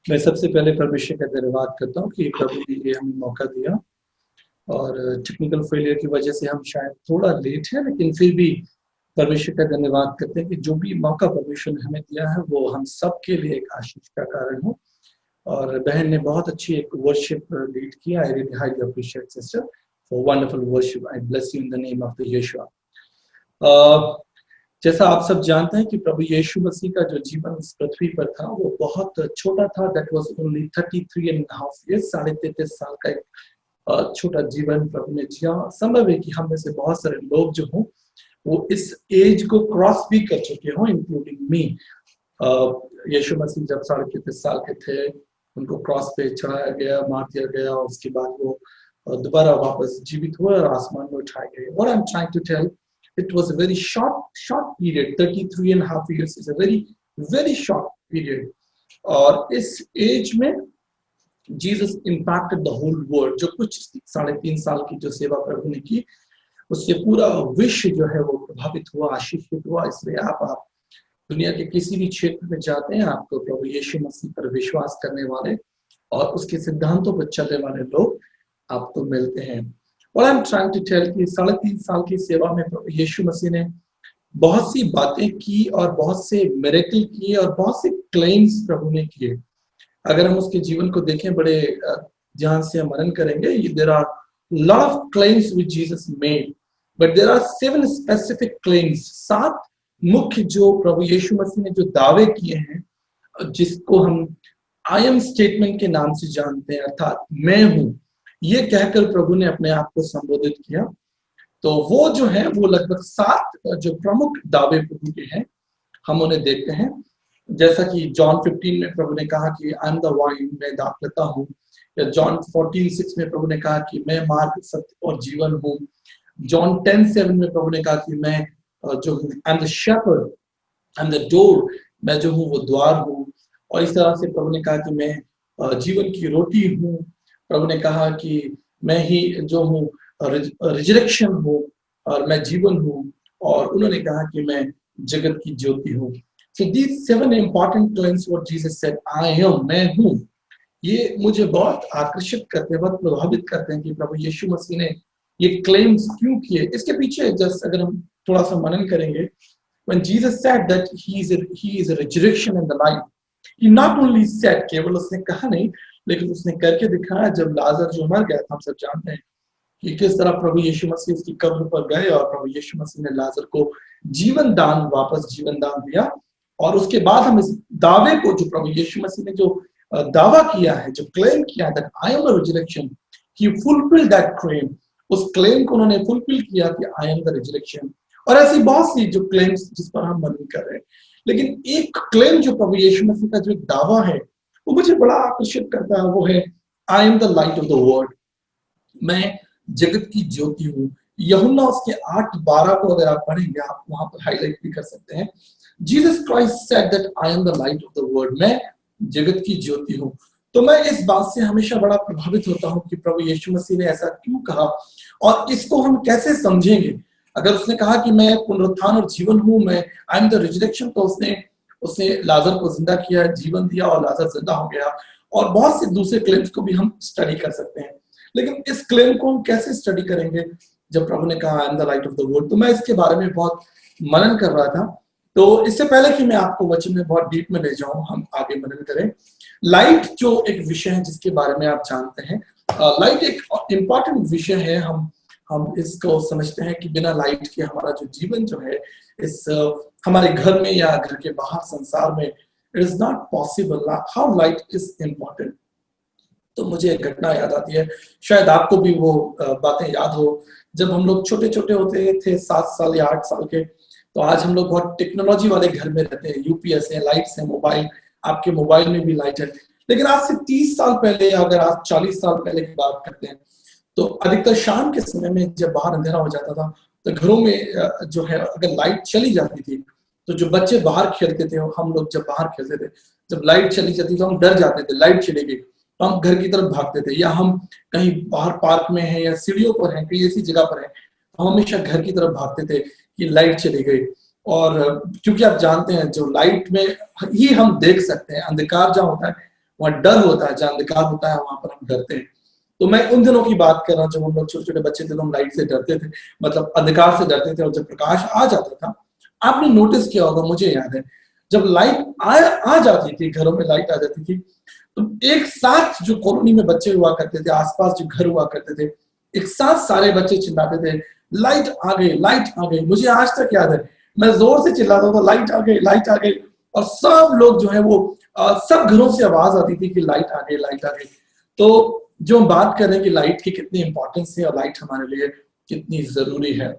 मैं सबसे पहले परमेश्वर का धन्यवाद करता हूँ कि प्रभु ने ये हमें मौका दिया। और टेक्निकल फेलियर की वजह से हम शायद थोड़ा लेट है, लेकिन फिर भी परमेश्वर का धन्यवाद करते हैं कि जो भी मौका परमेश्वर ने हमें दिया है वो हम सब के लिए एक आशीष का कारण हो। और बहन ने बहुत अच्छी एक वर्शिप लीड किया। I really highly appreciate sister for wonderful worship. I bless you in the name of the Yeshu. जैसा आप सब जानते हैं कि प्रभु यीशु मसीह का जो जीवन इस पृथ्वी पर था वो बहुत छोटा था। दैट वाज ओनली 33.5 ईयर्स, 33.5 साल का एक छोटा जीवन प्रभु ने जिया। संभव है कि हम में से बहुत सारे लोग जो हों वो इस एज को क्रॉस भी कर चुके हों, इंक्लूडिंग मी। यीशु मसीह जब 33.5 साल के थे उनको क्रॉस पे चढ़ाया गया, मार दिया गया, और उसके बाद वो दोबारा वापस जीवित हुए और आसमान में उठाए गए। What I'm trying to tell, it was a very short period. 33.5 years is a very short period. और इस एज में Jesus impacted the whole world. जो कुछ 3.5 साल की जो सेवा प्रभु ने की उससे पूरा विश्व जो है वो प्रभावित हुआ, आशीषित हुआ। इसलिए आप दुनिया के किसी भी क्षेत्र में जाते हैं आपको प्रभु यीशु मसीह पर विश्वास करने वाले और उसके सिद्धांतों पर चलने वाले लोग आपको मिलते हैं। और I am trying to tell कि 3.5 साल की सेवा में प्रभु यीशु मसीह ने बहुत सी बातें की और बहुत से मिरेकल किए और बहुत से क्लेम्स प्रभु ने किए। अगर हम उसके जीवन को देखें, बड़े ध्यान से मनन करेंगे, there are lot of claims which Jesus made, but there are 7 specific claims. 7 मुख्य जो प्रभु यीशु मसीह ने जो दावे किए हैं, जिसको हम आई एम स्टेटमेंट के नाम से जानते हैं, अर्थात मैं हूं, ये कहकर प्रभु ने अपने आप को संबोधित किया। तो वो जो है वो लगभग 7 जो प्रमुख दावे प्रभु के हैं, हम उन्हें देखते हैं। जैसा कि जॉन 15 में प्रभु ने कहा कि आई एम द वाइन, मैं दाखलता हूँ। या जॉन 14:6 में प्रभु ने कहा कि मैं मार्ग, सत्य और जीवन हूँ। जॉन 10:7 में प्रभु ने कहा कि मैं जो हूँ, I am the shepherd, I am the door, मैं जो हूँ वो द्वार हूँ। और इस तरह से प्रभु ने कहा कि मैं जीवन की रोटी हूँ। प्रभु ने कहा कि मैं ही जो हूँ रिजरेक्शन हूँ और मैं जीवन हूँ। और उन्होंने कहा कि मैं जगत की ज्योति हूँ। So these 7 important claims what Jesus said, I am, मैं हूँ, ये मुझे बहुत आकर्षित करते हैं, बहुत प्रभावित करते हैं कि प्रभु यीशु मसीह ने ये क्लेम्स क्यों किए। इसके पीछे जस्ट अगर हम थोड़ा सा मनन करेंगे, when Jesus said that he is a resurrection and the life, he not only said, केवल उसने कहा नहीं लेकिन उसने करके दिखाया। जब लाजर जो मर गया था, हम सब जानते हैं कि किस तरह प्रभु यीशु मसीह उसकी कब्र पर गए और प्रभु यीशु मसीह ने लाजर को वापस जीवन दान दिया। और उसके बाद हम इस दावे को, जो प्रभु यीशु मसीह ने जो दावा किया है, जो क्लेम किया है, that I am the resurrection, he fulfilled that claim. उस क्लेम को उन्होंने फुलफिल किया कि आई एम द रिजरेक्शन। और ऐसी बहुत सी जो क्लेम्स जिस पर हम मनन कर रहे हैं, लेकिन एक क्लेम जो प्रभु यीशु मसीह का जो दावा है वो मुझे बड़ा आकर्षित करता है, वो है I am the light of the world, मैं जगत की ज्योति हूँ। यूहन्ना उसके 8:12 को अगर आप पढ़ेंगे, आप वहां पर हाईलाइट भी कर सकते हैं। Jesus Christ said that I am the light of the world, मैं जगत की ज्योति हूँ। तो मैं इस बात से हमेशा बड़ा प्रभावित होता हूँ कि प्रभु यीशु मसीह ने ऐसा क्यों कहा और इसको हम कैसे समझेंगे। अगर उसने कहा कि मैं पुनरुत्थान और जीवन हूँ, मैं आई एम द रिजरेक्शन, तो उसने लाजर को जिंदा किया, जीवन दिया और लाजर जिंदा हो गया। और बहुत से दूसरे क्लेम्स को भी हम स्टडी कर सकते हैं, लेकिन इस क्लेम को हम कैसे स्टडी करेंगे जब प्रभु ने कहा आई am the light of the world. तो मैं इसके बारे में बहुत मनन कर रहा था। तो इससे पहले कि मैं आपको वचन में बहुत डीप में ले जाऊं, हम आगे मनन करें। लाइट जो एक विषय है जिसके बारे में आप जानते हैं, लाइट एक इंपॉर्टेंट विषय है। हम इसको समझते हैं कि बिना लाइट के हमारा जो जीवन जो है इस हमारे घर में या घर के बाहर संसार में, it is not possible. How light is important. तो मुझे एक घटना याद आती है, शायद आपको भी वो बातें याद हो। जब हम लोग छोटे छोटे होते थे, 7 साल या 8 साल के, तो आज हम लोग बहुत टेक्नोलॉजी वाले घर में रहते हैं। यूपीएस है, लाइट्स है, मोबाइल, आपके मोबाइल में भी लाइट है। लेकिन आज से 30 साल पहले या अगर आज 40 साल पहले की बात करते हैं, तो अधिकतर शाम के समय में जब बाहर अंधेरा हो जाता था तो घरों में जो है अगर लाइट चली जाती थी तो जो बच्चे बाहर खेलते थे, हम लोग जब बाहर खेलते थे, जब लाइट चली जाती तो हम डर जाते थे, लाइट चली गई तो हम घर की तरफ भागते थे। या हम कहीं बाहर पार्क में हैं या सीढ़ियों पर हैं, कहीं ऐसी जगह पर हैं, तो हम हमेशा घर की तरफ भागते थे कि लाइट चली गई। और क्योंकि आप जानते हैं जो लाइट में ही हम देख सकते हैं, अंधकार जहाँ होता है वहां डर होता है, जहां अंधकार होता है वहां पर हम डरते हैं। तो मैं उन दिनों की बात कर रहा हूँ जब हम लोग छोटे छोटे बच्चे थे तो हम लाइट से डरते थे, मतलब अंधकार से डरते थे, और जब प्रकाश आ जाता था, आपने नोटिस किया होगा, मुझे याद है जब लाइट आ जाती थी, घरों में लाइट आ जाती थी, तो एक साथ जो कॉलोनी में बच्चे हुआ करते थे, आसपास जो घर हुआ करते थे, एक साथ सारे बच्चे चिल्लाते थे लाइट आ गई, लाइट आ गई। मुझे आज तक याद है, मैं जोर से चिल्लाता था लाइट आ गई, लाइट आ गई, और सब लोग जो है वो सब घरों से आवाज आती थी कि लाइट आ गई, लाइट आ गई। तो जो हम बात कर रहे हैं कि लाइट की कितनी इंपॉर्टेंस है और लाइट हमारे लिए कितनी जरूरी है,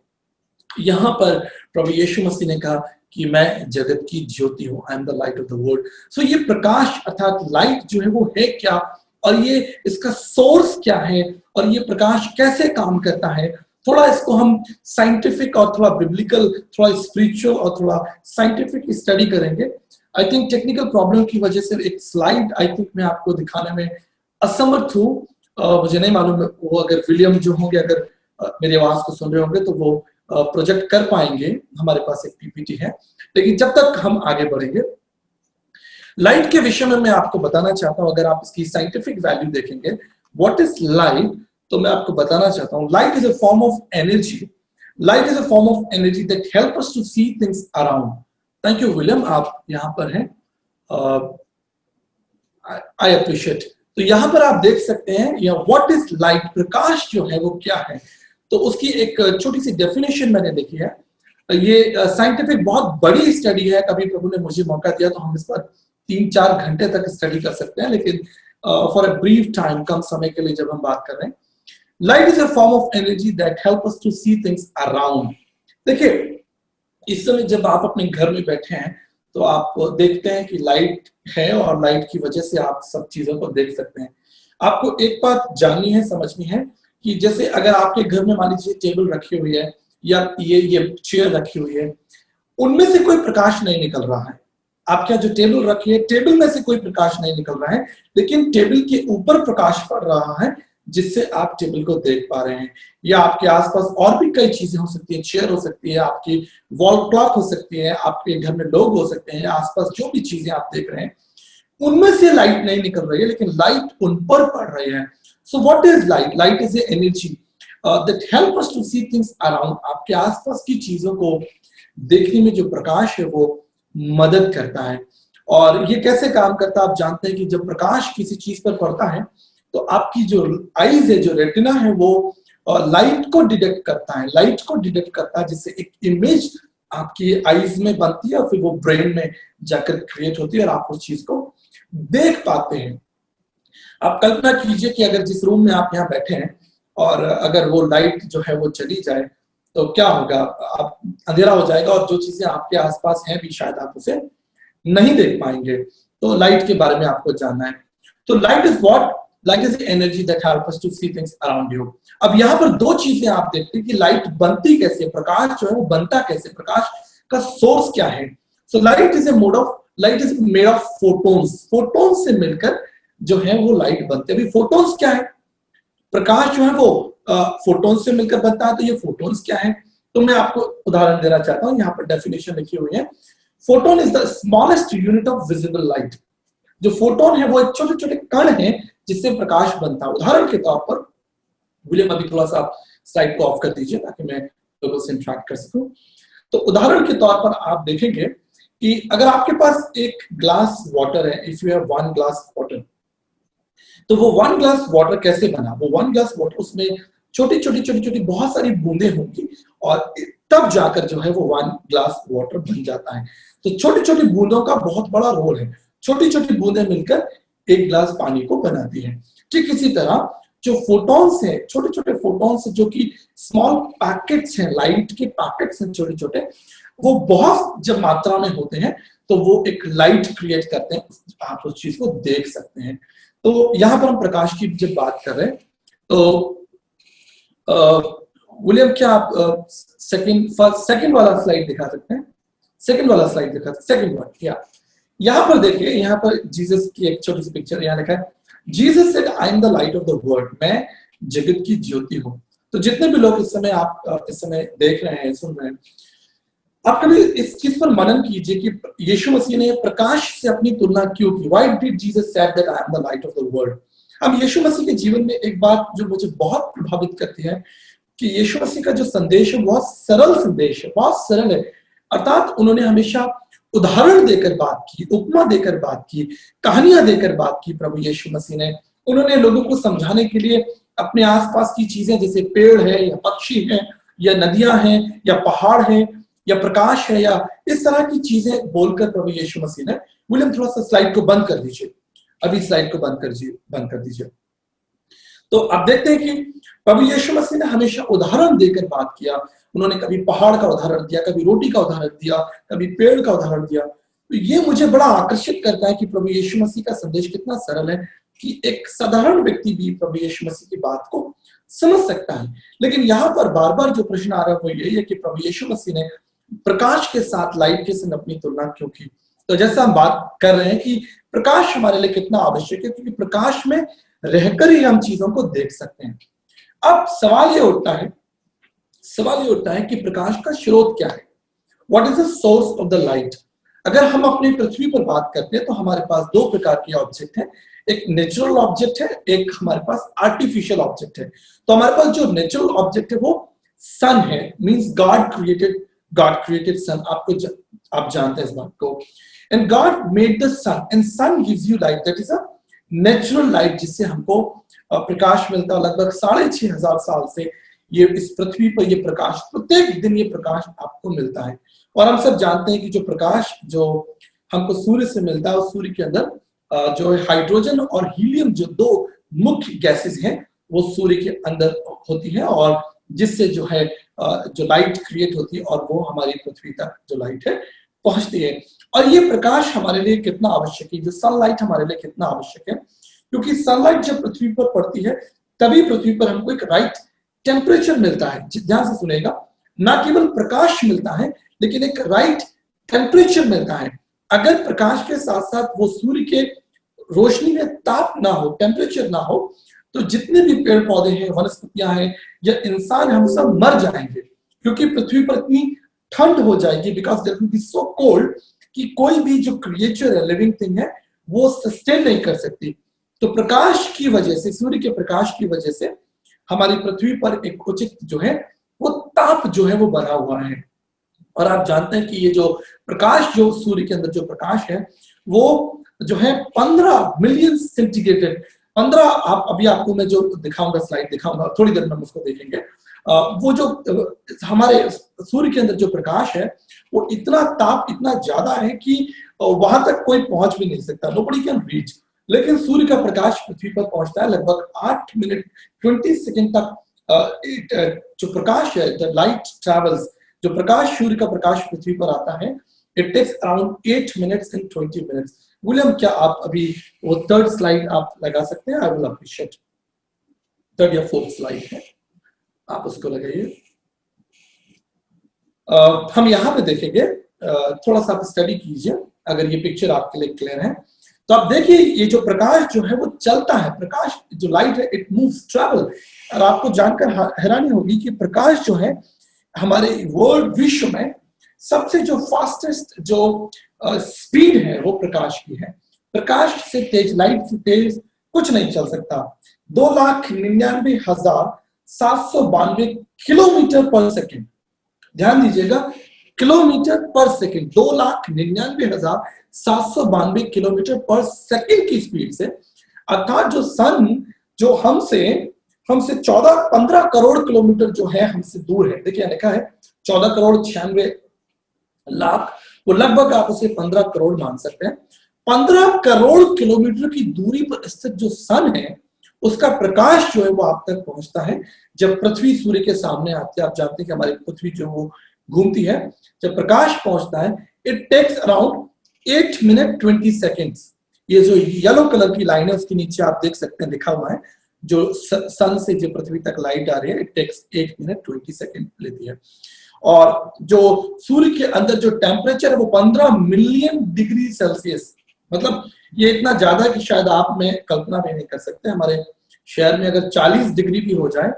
यहाँ पर प्रभु यीशु मसीह ने कहा कि मैं जगत की ज्योति हूँ, I am the light of the world. So ये प्रकाश अर्थात लाइट जो है वो है क्या, और ये इसका सोर्स क्या है, और ये प्रकाश कैसे काम करता है, थोड़ा इसको हम साइंटिफिक और थोड़ा बिब्लिकल, थोड़ा स्पिरिचुअल और थोड़ा साइंटिफिक स्टडी करेंगे। आई थिंक टेक्निकल प्रॉब्लम की वजह से एक स्लाइड आई थिंक मैं आपको दिखाने में असमर्थ हूँ। मुझे नहीं मालूम वो अगर विलियम जो होंगे, अगर मेरी आवाज को सुन रहे होंगे तो वो प्रोजेक्ट कर पाएंगे। हमारे पास एक पीपीटी है, लेकिन जब तक हम आगे बढ़ेंगे, लाइट के विषय में मैं आपको बताना चाहता हूं। अगर आप इसकी साइंटिफिक वैल्यू देखेंगे, व्हाट इज लाइट, तो मैं आपको बताना चाहता हूं light is a form of energy. Light is a form of energy that help us to see things around. Thank you William, आप यहां पर हैं, आई अप्रिशिएट। तो यहां पर आप देख सकते हैं या व्हाट इज लाइट, प्रकाश जो है वो क्या है। तो उसकी एक छोटी सी डेफिनेशन मैंने लिखी है। ये साइंटिफिक बहुत बड़ी स्टडी है, कभी प्रभु ने मुझे मौका दिया तो हम इस पर 3-4 घंटे तक स्टडी कर सकते हैं, लेकिन फॉर अ ब्रीफ टाइम, कम समय के लिए जब हम बात कर रहे हैं, light is a form of energy that help us to see things around. देखिए, इस समय जब आप अपने घर में बैठे हैं तो आप देखते हैं कि लाइट है, और लाइट की वजह से आप सब चीजों को देख सकते हैं। आपको एक बात जाननी है, समझनी है कि जैसे अगर आपके घर में मान लीजिए टेबल रखी हुई है या ये चेयर रखी हुई है, उनमें से कोई प्रकाश नहीं निकल रहा है। आपके जो टेबल रखी है, टेबल में से कोई प्रकाश नहीं निकल रहा है, लेकिन टेबल के ऊपर प्रकाश पड़ रहा है जिससे आप टेबल को देख पा रहे हैं। या आपके आसपास और भी कई चीजें हो सकती है, चेयर हो सकती है, आपकी वॉल क्लॉक हो सकती है, आपके घर में लोग हो सकते हैं, आसपास जो भी चीजें आप देख रहे हैं उनमें से लाइट नहीं निकल रही है, लेकिन लाइट उन पर पड़ रही है। So what is light? Light is energy that help us to see things around. आपके आसपास की चीजों को देखने में जो प्रकाश है वो मदद करता है। और ये कैसे काम करता है आप जानते हैं कि जब प्रकाश किसी चीज पर पड़ता है तो आपकी जो आईज है, जो रेटिना है, वो लाइट को डिटेक्ट करता है, लाइट को डिटेक्ट करता है, जिससे एक इमेज आपकी आईज में बनती है और फिर वो ब्रेन में जाकर क्रिएट होती है और आप उस चीज को देख पाते हैं। आप कल्पना कीजिए कि अगर जिस रूम में आप यहाँ बैठे हैं और अगर वो लाइट जो है वो चली जाए तो क्या होगा? आप अंधेरा हो जाएगा और जो चीजें आपके आसपास हैं भी शायद आप उसे नहीं देख पाएंगे। तो लाइट के बारे में आपको जानना है। तो light is what? Light is energy that help us to see things around you. अब यहाँ पर दो चीजें आप देखते हैं कि लाइट बनती कैसे, प्रकाश जो है वो बनता कैसे, प्रकाश का सोर्स क्या है। So light is made of photons. Photons से मिलकर जो है वो लाइट बनते हैं। अभी फोटोन्स क्या है? प्रकाश जो है वो फोटोन्स से मिलकर बनता है। तो ये फोटोन्स क्या है? तो मैं आपको उदाहरण देना चाहता हूँ, यहाँ पर डेफिनेशन लिखी हुई है। Photon is the smallest unit of visible light. जो फोटोन है वो एक छोटे छोटे कण है जिससे प्रकाश बनता है। उदाहरण के तौर पर, विलियम अभी थोड़ा सा स्लाइड को ऑफ कर दीजिए ताकि मैं लोगों से इंटरेक्ट कर सकूं। तो उदाहरण के तौर पर आप देखेंगे कि अगर आपके पास एक ग्लास वाटर है, if you have 1 glass water, तो वो 1 ग्लास वाटर कैसे बना? वो 1 ग्लास वाटर, उसमें छोटी छोटी छोटी छोटी बहुत सारी बूंदें होंगी और तब जाकर जो है वो 1 ग्लास वाटर बन जाता है। तो छोटी छोटी बूंदों का बहुत बड़ा रोल है। छोटी छोटी बूंदें मिलकर 1 ग्लास पानी को बनाती हैं। ठीक इसी तरह जो फोटॉन्स हैं, छोटे छोटे फोटॉन्स जो कि स्मॉल पैकेट्स हैं, लाइट के पैकेट्स हैं छोटे छोटे, वो बहुत जब मात्रा में होते हैं तो वो एक लाइट क्रिएट करते हैं, आप उस चीज को देख सकते हैं। तो यहाँ पर हम प्रकाश की जब बात कर रहे हैं तो विलियम, क्या आप सेकंड वाला स्लाइड दिखा सकते हैं? सेकंड वाला स्लाइड दिखा सकते, सेकंड वन, या यहाँ पर देखिए, यहाँ पर जीसस की एक छोटी सी पिक्चर यहाँ लिखा है, Jesus said I am the light of the world. मैं जगत की ज्योति हूँ। तो जितने भी लोग इस समय आप इस समय देख रहे हैं, सुन रहे हैं, आप कभी इस चीज पर मनन कीजिए कि यीशु मसीह ने प्रकाश से अपनी तुलना क्यों की। Why did Jesus said that I am the light of the world? अब यीशु मसीह के जीवन में एक बात जो मुझे बहुत प्रभावित करती है कि यीशु मसीह का जो संदेश है बहुत सरल संदेश है, बहुत सरल है। अर्थात उन्होंने हमेशा उदाहरण देकर बात की, उपमा देकर बात की, कहानियां देकर बात की। प्रभु यीशु मसीह ने उन्होंने लोगों को समझाने के लिए अपने आसपास की चीजें जैसे पेड़ है या पक्षी है या नदियां हैं या पहाड़ है या प्रकाश है या इस तरह की चीजें बोलकर प्रभु यीशु मसीह ने। विलियम थोड़ा सा स्लाइड को बंद कर दीजिए, अभी स्लाइड को बंद कर दीजिए। तो अब देखते हैं कि प्रभु यीशु मसीह ने हमेशा उदाहरण देकर बात किया। उन्होंने कभी पहाड़ का उदाहरण दिया, कभी रोटी का उदाहरण दिया, कभी पेड़ का उदाहरण दिया। तो ये मुझे बड़ा आकर्षित करता है कि प्रभु यीशु मसीह का संदेश कितना सरल है कि एक साधारण व्यक्ति भी प्रभु यीशु मसीह की बात को समझ सकता है। लेकिन यहाँ पर बार बार जो प्रश्न आ रहा है वो यही है कि प्रभु यीशु मसीह ने प्रकाश के साथ, लाइट के साथ अपनी तुलना क्यों की। तो जैसा हम बात कर रहे हैं कि प्रकाश हमारे लिए कितना आवश्यक है, क्योंकि प्रकाश में रहकर ही हम चीजों को देख सकते हैं। अब सवाल ये उठता है कि प्रकाश का स्रोत क्या है। What is the source of the light. अगर हम अपनी पृथ्वी पर बात करते हैं तो हमारे पास दो प्रकार के ऑब्जेक्ट हैं, एक नेचुरल ऑब्जेक्ट है, एक हमारे पास आर्टिफिशियल ऑब्जेक्ट है। तो हमारे पास जो नेचुरल ऑब्जेक्ट है वो सन है, मींस गॉड क्रिएटेड सन। आप जानते हैं इस बात को। And God made the sun and sun gives you light, that is a natural light, जिससे हमको प्रकाश मिलता है। लगभग 6500 साल से ये इस पृथ्वी पर ये प्रकाश, प्रत्येक दिन ये प्रकाश आपको मिलता है। और हम सब जानते हैं कि जो प्रकाश जो हमको सूर्य से मिलता है, उस सूर्य के अंदर जो है हाइड्रोजन और हीलियम, जो दो मुख्य गैसेस हैं, वो सूर्य के अंदर होती है और जिससे जो है जो लाइट क्रिएट होती है और वो हमारी पृथ्वी तक जो लाइट है पहुंचती है। और ये प्रकाश हमारे लिए कितना आवश्यक है, जो सनलाइट हमारे लिए कितना आवश्यक है, क्योंकि सनलाइट जब पृथ्वी पर पड़ती है तभी पृथ्वी पर हमको एक राइट टेम्परेचर मिलता है। ध्यान से सुनेगा, ना केवल प्रकाश मिलता है लेकिन एक राइट टेम्परेचर मिलता है। अगर प्रकाश के साथ साथ वो सूर्य के रोशनी में ताप ना हो, टेम्परेचर ना हो, तो जितने भी पेड़ पौधे हैं, वनस्पतियां हैं या इंसान, हम सब मर जाएंगे, क्योंकि पृथ्वी पर इतनी ठंड हो जाएगी, because there will be so cold कि कोई भी जो क्रिएचर है, लिविंग थिंग है, वो सस्टेन नहीं कर सकती। तो प्रकाश की वजह से, सूर्य के प्रकाश की वजह से हमारी पृथ्वी पर एक उचित जो है वो ताप जो है वो बना हुआ है। और आप जानते हैं कि ये जो प्रकाश, जो सूर्य के अंदर जो प्रकाश है, वो जो है 15 मिलियन सेंटीग्रेड, 15, आप अभी आपको मैं जो दिखाऊंगा, स्लाइड दिखाऊंगा, थोड़ी देर में हम उसको देखेंगे। वो जो हमारे सूर्य के अंदर जो प्रकाश है वो इतना ताप, इतना ज्यादा है कि वहां तक कोई पहुंच भी नहीं सकता, नोबडी कैन रीच। लेकिन सूर्य का प्रकाश पृथ्वी पर पहुंचता है लगभग 8 मिनट 20 सेकेंड तक। जो प्रकाश है, द लाइट ट्रेवल्स, जो प्रकाश, सूर्य का प्रकाश पृथ्वी पर आता है, it takes around 8 minutes and 20 minutes. William, क्या आप अभी वो थर्ड स्लाइड आप लगा सकते हैं? I will appreciate. थर्ड या फोर्थ स्लाइड है, आप उसको लगाइए। हम यहाँ पे देखेंगे, थोड़ा सा आप स्टडी कीजिए अगर ये पिक्चर आपके लिए क्लियर है। तो आप देखिए, ये जो प्रकाश जो है वो चलता है, प्रकाश जो लाइट है, इट मूव्स, ट्रैवल। और आपको जानकर हैरानी होगी कि प्रकाश जो है हमारे वर्ल्ड, विश्व में सबसे जो फास्टेस्ट जो स्पीड है वो प्रकाश की है। प्रकाश से तेज, लाइट से तेज कुछ नहीं चल सकता। 2,99,792 किलोमीटर पर सेकेंड, ध्यान दीजिएगा, किलोमीटर पर सेकेंड, 2,99,792 किलोमीटर पर सेकेंड की स्पीड से। अर्थात जो सन जो हमसे 14-15 करोड़ किलोमीटर जो है हमसे दूर है। देखिए लिखा है 14,96,00,000, वो लगभग आप उसे 15 करोड़ मान सकते हैं। 15 करोड़ किलोमीटर की दूरी पर स्थित जो सन है, उसका प्रकाश जो है वो आप तक पहुंचता है जब पृथ्वी सूर्य के सामने आती है। आप जानते हैं कि हमारी पृथ्वी जो वो घूमती है, जब प्रकाश पहुंचता है, it takes around 8 minute 20 seconds. ये जो येलो कलर की लाइन है उसके नीचे आप देख सकते हैं, लिखा हुआ है, जो सन से जो पृथ्वी तक लाइट आ रही है, इट टेक्स 8 मिनट 20 सेकेंड लेती है। और जो सूर्य के अंदर जो टेम्परेचर है वो 15 मिलियन डिग्री सेल्सियस, मतलब ये इतना ज्यादा कि शायद आप में कल्पना भी नहीं कर सकते। हमारे शहर में अगर 40 डिग्री भी हो जाए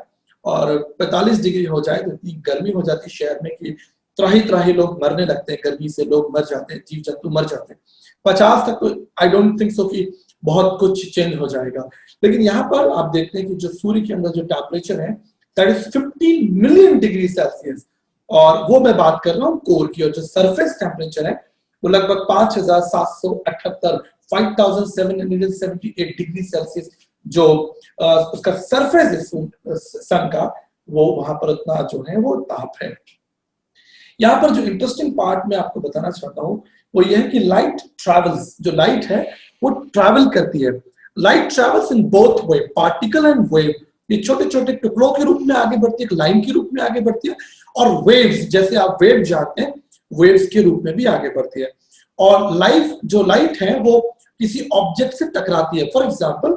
और 45 डिग्री हो जाए तो इतनी गर्मी हो जाती है शहर में कि त्राही त्राही लोग मरने लगते हैं, गर्मी से लोग मर जाते हैं, जीव जंतु मर जाते हैं। 50 तक तो आई डोंट थिंक सो कि बहुत कुछ चेंज हो जाएगा। लेकिन यहाँ पर आप देखते हैं कि जो सूर्य के अंदर जो टेम्परेचर है that is 15 million degree Celsius, और वो मैं बात कर रहा हूँ कोर की। और जो सरफेस टेम्परेचर है वो लगभग 5778 5778 डिग्री सेल्सियस जो उसका सरफेस सन का, वो वहां पर उतना जो है वो ताप है। यहाँ पर जो इंटरेस्टिंग पार्ट मैं आपको बताना चाहता हूँ वो ये है कि लाइट ट्रैवल्स, जो लाइट है वो ट्रैवल करती है। Light travels in both way, particle and wave. ये छोटे छोटे टुकड़ों के रूप में आगे बढ़ती है, एक लाइन के रूप में आगे बढ़ती है, और वेव्स, जैसे आप वेव जानते हैं, वेव्स के रूप में भी आगे बढ़ती है। और लाइट है वो किसी ऑब्जेक्ट से टकराती है। फॉर एग्जाम्पल,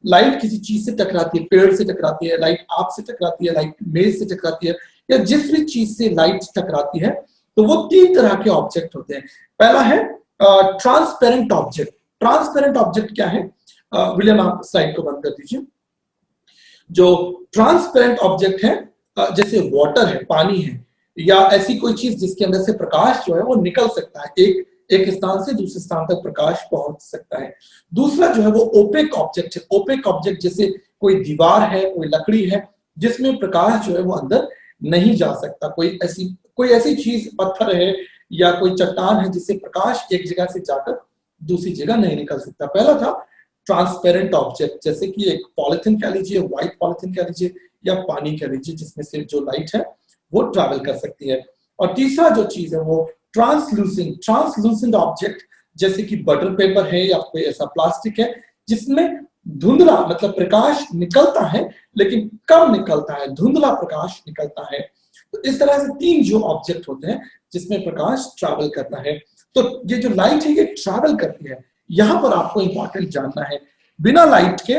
लाइट किसी चीज से टकराती है, पेड़ से टकराती है, लाइट आग से टकराती है, लाइट मेज से टकराती है, या जिस भी चीज से लाइट टकराती है। तो वो 3 तरह के ऑब्जेक्ट होते हैं। पहला है ट्रांसपेरेंट ऑब्जेक्ट। ट्रांसपेरेंट ऑब्जेक्ट क्या है? विलियम, आप स्लाइड को बंद कर दीजिए। जो ट्रांसपेरेंट ऑब्जेक्ट है, जैसे वाटर है, पानी है, या ऐसी कोई चीज जिसके अंदर से प्रकाश जो है वो निकल सकता है, एक स्थान से दूसरे स्थान तक प्रकाश पहुंच सकता है। दूसरा जो है वो ओपेक ऑब्जेक्ट है। ओपेक ऑब्जेक्ट जैसे कोई दीवार है, कोई लकड़ी है, जिसमें प्रकाश जो है वो अंदर नहीं जा सकता। कोई ऐसी चीज, पत्थर है या कोई चट्टान है, जिससे प्रकाश एक जगह से जाकर दूसरी जगह नहीं निकल सकता। पहला था ट्रांसपेरेंट ऑब्जेक्ट, जैसे कि एक पॉलिथीन कह लीजिए, व्हाइट पॉलिथीन कह लीजिए, या पानी कह लीजिए, जिसमें से जो लाइट है वो ट्रैवल कर सकती है। और तीसरा जो चीज है वो ट्रांसलूसेंट ऑब्जेक्ट, जैसे कि बटर पेपर है या कोई ऐसा प्लास्टिक है जिसमें धुंधला, मतलब प्रकाश निकलता है लेकिन कम निकलता है, धुंधला प्रकाश निकलता है। तो इस तरह से 3 जो ऑब्जेक्ट होते हैं जिसमें प्रकाश ट्रैवल करता है। तो ये जो लाइट है ये ट्रैवल करती है। यहां पर आपको इंपॉर्टेंट जानना है, बिना लाइट के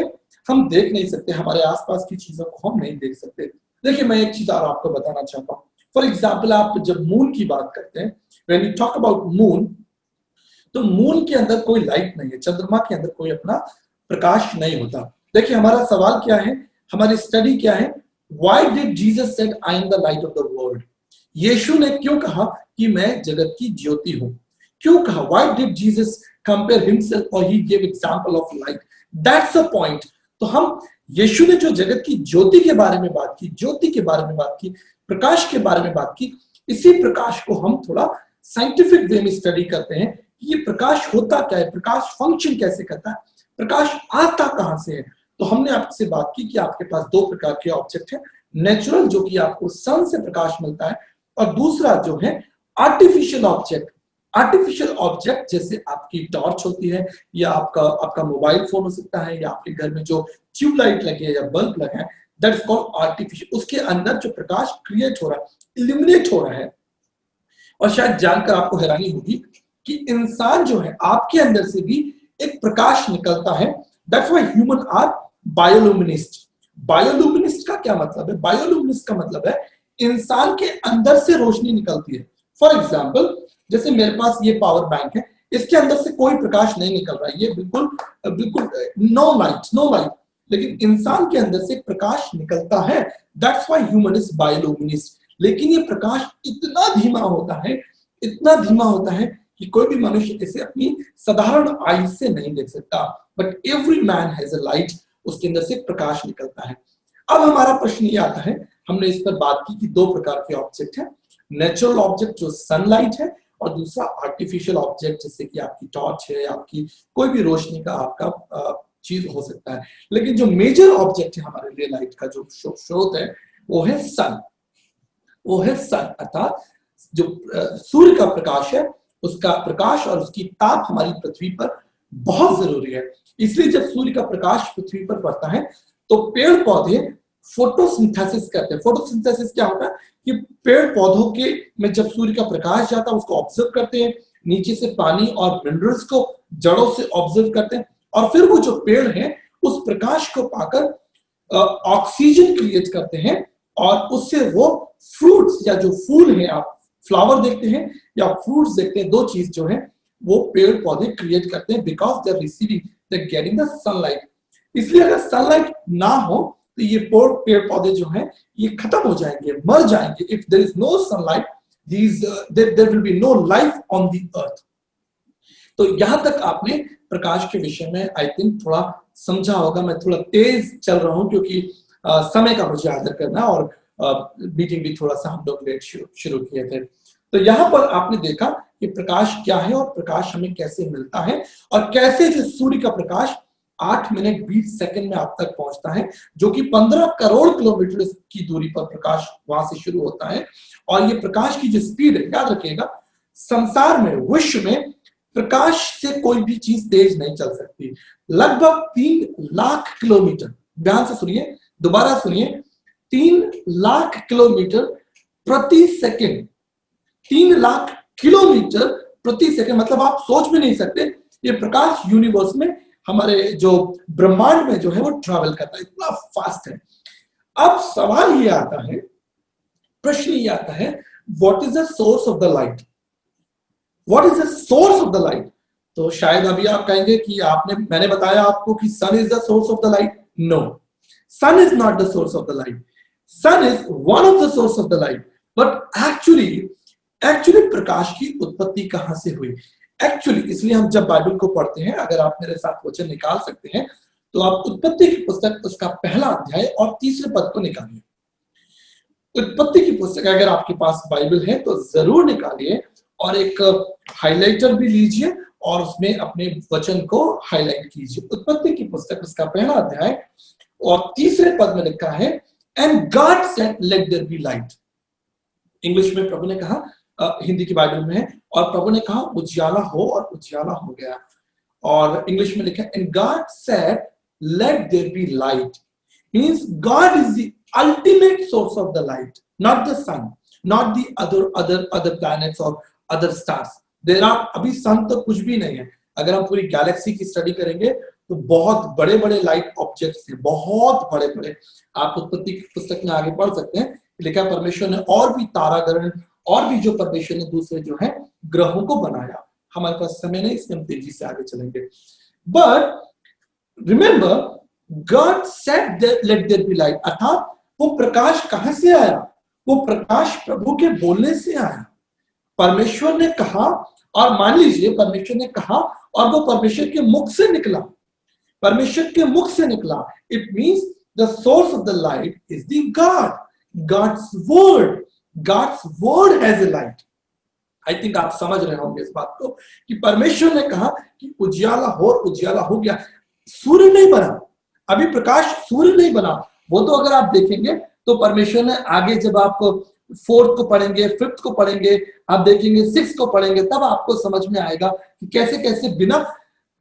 हम देख नहीं सकते, हमारे आसपास की चीजों को हम नहीं देख सकते। देखिए, मैं एक चीज और आपको बताना चाहता हूँ। फॉर एग्जाम्पल, आप जब मून की बात करते हैं, when you talk about moon, तो मून के अंदर कोई लाइट नहीं है, चंद्रमा के अंदर कोई अपना प्रकाश नहीं होता। देखिए, हमारा सवाल क्या है, हमारी स्टडी क्या है? Why did Jesus said I am the light of the world? Yeshu ने क्यों कहा कि मैं जगत की ज्योति हूं? क्यों कहा? Why did Jesus compare himself और he give example of light? That's a point. तो हम, यीशु ने जो जगत की ज्योति के बारे में बात की, ज्योति के बारे में बात की, प्रकाश के बारे में बात की, इसी प्रकाश को हम थोड़ा साइंटिफिक वे में स्टडी करते हैं कि ये प्रकाश होता क्या है, प्रकाश फंक्शन कैसे करता है, प्रकाश आता कहां से है। तो हमने आपसे बात की कि आपके पास 2 प्रकार के ऑब्जेक्ट हैं, नेचुरल जो कि आपको सन से प्रकाश मिलता है, और दूसरा जो है आर्टिफिशियल ऑब्जेक्ट। आर्टिफिशियल ऑब्जेक्ट जैसे आपकी टॉर्च होती है, या आपका मोबाइल फोन हो सकता है, या आपके घर में जो ट्यूबलाइट लगी है या बल्ब लगा है, दैट इज कॉल्ड आर्टिफिशियल। उसके अंदर जो प्रकाश क्रिएट हो रहा है, इल्यूमिनेट हो रहा है। और शायद जानकर आपको हैरानी होगी कि इंसान जो है, आपके अंदर से भी एक प्रकाश निकलता है। That's why human are bioluminescent. Bioluminescent का क्या मतलब है? बायोलुमिनिस्ट का मतलब है इंसान के अंदर से रोशनी निकलती है। फॉर एग्जाम्पल, जैसे मेरे पास ये पावर बैंक है, इसके अंदर से कोई प्रकाश नहीं निकल रहा है, ये बिल्कुल बिल्कुल नो लाइट। लेकिन इंसान के अंदर से प्रकाश निकलता है। That's why human is bioluminescent. लेकिन ये प्रकाश इतना धीमा होता है, इतना धीमा होता है कि कोई भी मनुष्य इसे अपनी साधारण आई से नहीं देख सकता। But every man has a light, उसके अंदर से प्रकाश निकलता है। अब हमारा प्रश्न ये आता है, हमने इस पर बात की कि 2 प्रकार के ऑब्जेक्ट हैं, नेचुरल ऑब्जेक्ट जो सनलाइट है, और दूसरा आर्टिफिशियल ऑब्जेक्ट जैसे कि आपकी टॉर्च है, आपकी कोई भी रोशनी का आपका चीज हो सकता है। लेकिन जो मेजर ऑब्जेक्ट है हमारे लिए लाइट का जो स्रोत है, वो है सन। अर्थात जो सूर्य का प्रकाश है, उसका प्रकाश और उसकी ताप हमारी पृथ्वी पर बहुत जरूरी है। इसलिए जब सूर्य का प्रकाश पृथ्वी पर पड़ता है तो पेड़ पौधे फोटोसिंथेसिस करते हैं। फोटोसिंथेसिस क्या होता है कि पेड़ पौधों के में जब सूर्य का प्रकाश जाता है उसको ऑब्जर्व करते हैं, नीचे से पानी और मिनरल्स को जड़ों से ऑब्जर्व करते हैं, और फिर वो जो पेड़ है उस प्रकाश को पाकर ऑक्सीजन क्रिएट करते हैं, और उससे वो फ्रूट्स या जो फूल है, आप फ्लावर देखते हैं या फ्रूट्स देखते हैं, 2 चीज जो है वो पेड़ पौधे क्रिएट करते हैं, because they are receiving, they are getting the sunlight. इसलिए अगर सनलाइट ना हो तो ये पेड़ पौधे जो हैं ये खत्म हो जाएंगे, मर जाएंगे। If there is no sunlight there will be no life on the earth. तो यहां तक आपने प्रकाश के विषय में आई थिंक थोड़ा समझा होगा। मैं थोड़ा तेज चल रहा हूं क्योंकि समय का मुझे आदर करना, और मीटिंग भी थोड़ा सा हम लोग लेट शुरू किए थे। तो यहाँ पर आपने देखा कि प्रकाश क्या है और प्रकाश हमें कैसे मिलता है, और कैसे जो सूर्य का प्रकाश 8 मिनट 20 सेकंड में आप तक पहुंचता है, जो कि 15 करोड़ किलोमीटर की दूरी पर प्रकाश वहां से शुरू होता है। और ये प्रकाश की जो स्पीड है, याद रखिएगा, संसार में, विश्व में प्रकाश से कोई भी चीज तेज नहीं चल सकती। लगभग 3 लाख किलोमीटर, ध्यान से सुनिए, दोबारा सुनिए, 3 लाख किलोमीटर प्रति सेकंड, 3 लाख किलोमीटर प्रति सेकंड, मतलब आप सोच भी नहीं सकते ये प्रकाश यूनिवर्स में, हमारे जो ब्रह्मांड में जो है वो ट्रैवल करता है, इतना फास्ट है। अब सवाल ये आता है, प्रश्न ये आता है, what is the source of the light? What is the source of the light? तो शायद अभी आप कहेंगे कि मैंने बताया आपको कि sun is the source of the light. No, sun is not the source of the light. Sun is one of the source of the light, but actually प्रकाश की उत्पत्ति कहां से हुई? एक्चुअली इसलिए हम जब बाइबल को पढ़ते हैं, अगर आप मेरे साथ वचन निकाल सकते हैं तो आप उत्पत्ति की पुस्तक, उसका पहला अध्याय और तीसरे पद को निकालिए। उत्पत्ति की पुस्तक अगर आपके पास बाइबल है तो जरूर निकालिए, और एक हाइलाइटर भी लीजिए और उसमें अपने वचन को हाईलाइट कीजिए। उत्पत्ति की पुस्तक, उसका पहला अध्याय और तीसरे पद में लिखा है, and God said let there be light. English में प्रभु ने कहा, हिंदी की बाइबल में है, और प्रभु ने कहा उजियाला हो, और उजियाला हो गया। और इंग्लिश में लिखा है, and God said let there be light. Means God is the ultimate source of the light, not the sun, not the other planets और अदर स्टार्स। देयर आर, अभी सन तो कुछ भी नहीं है। अगर हम पूरी गैलेक्सी की स्टडी करेंगे तो बहुत बड़े बड़े लाइट ऑब्जेक्ट्स हैं, बहुत बड़े बड़े। आप उत्पत्ति की पुस्तक में आगे पढ़ सकते हैं, लिखा परमेश्वर ने और भी तारागण, और भी जो परमेश्वर ने दूसरे जो है ग्रहों को बनाया। हमारे पास समय नहीं, इसलिए हम तेजी से आगे चलेंगे। But remember, God said let there be light, अर्थात वो प्रकाश कहां से आया? वो प्रकाश प्रभु के बोलने से आया। परमेश्वर ने कहा, और मान लीजिए परमेश्वर ने कहा और वो परमेश्वर के मुख से निकला, परमेश्वर के मुख से निकला। It means the source of the light is the God, God's word. God's word has a light. I think आप समझ रहे होंगे इस बात को कि परमेश्वर ने कहा कि उजियाला हो, और उजियाला हो गया। सूर्य नहीं बना, अभी प्रकाश सूर्य नहीं बना। वो तो अगर आप देखेंगे तो परमेश्वर ने आगे, जब आप 4th को पढ़ेंगे, 5th को पढ़ेंगे, आप देखेंगे 6th को पढ़ेंगे, तब आपको समझ में आएगा कि कैसे कैसे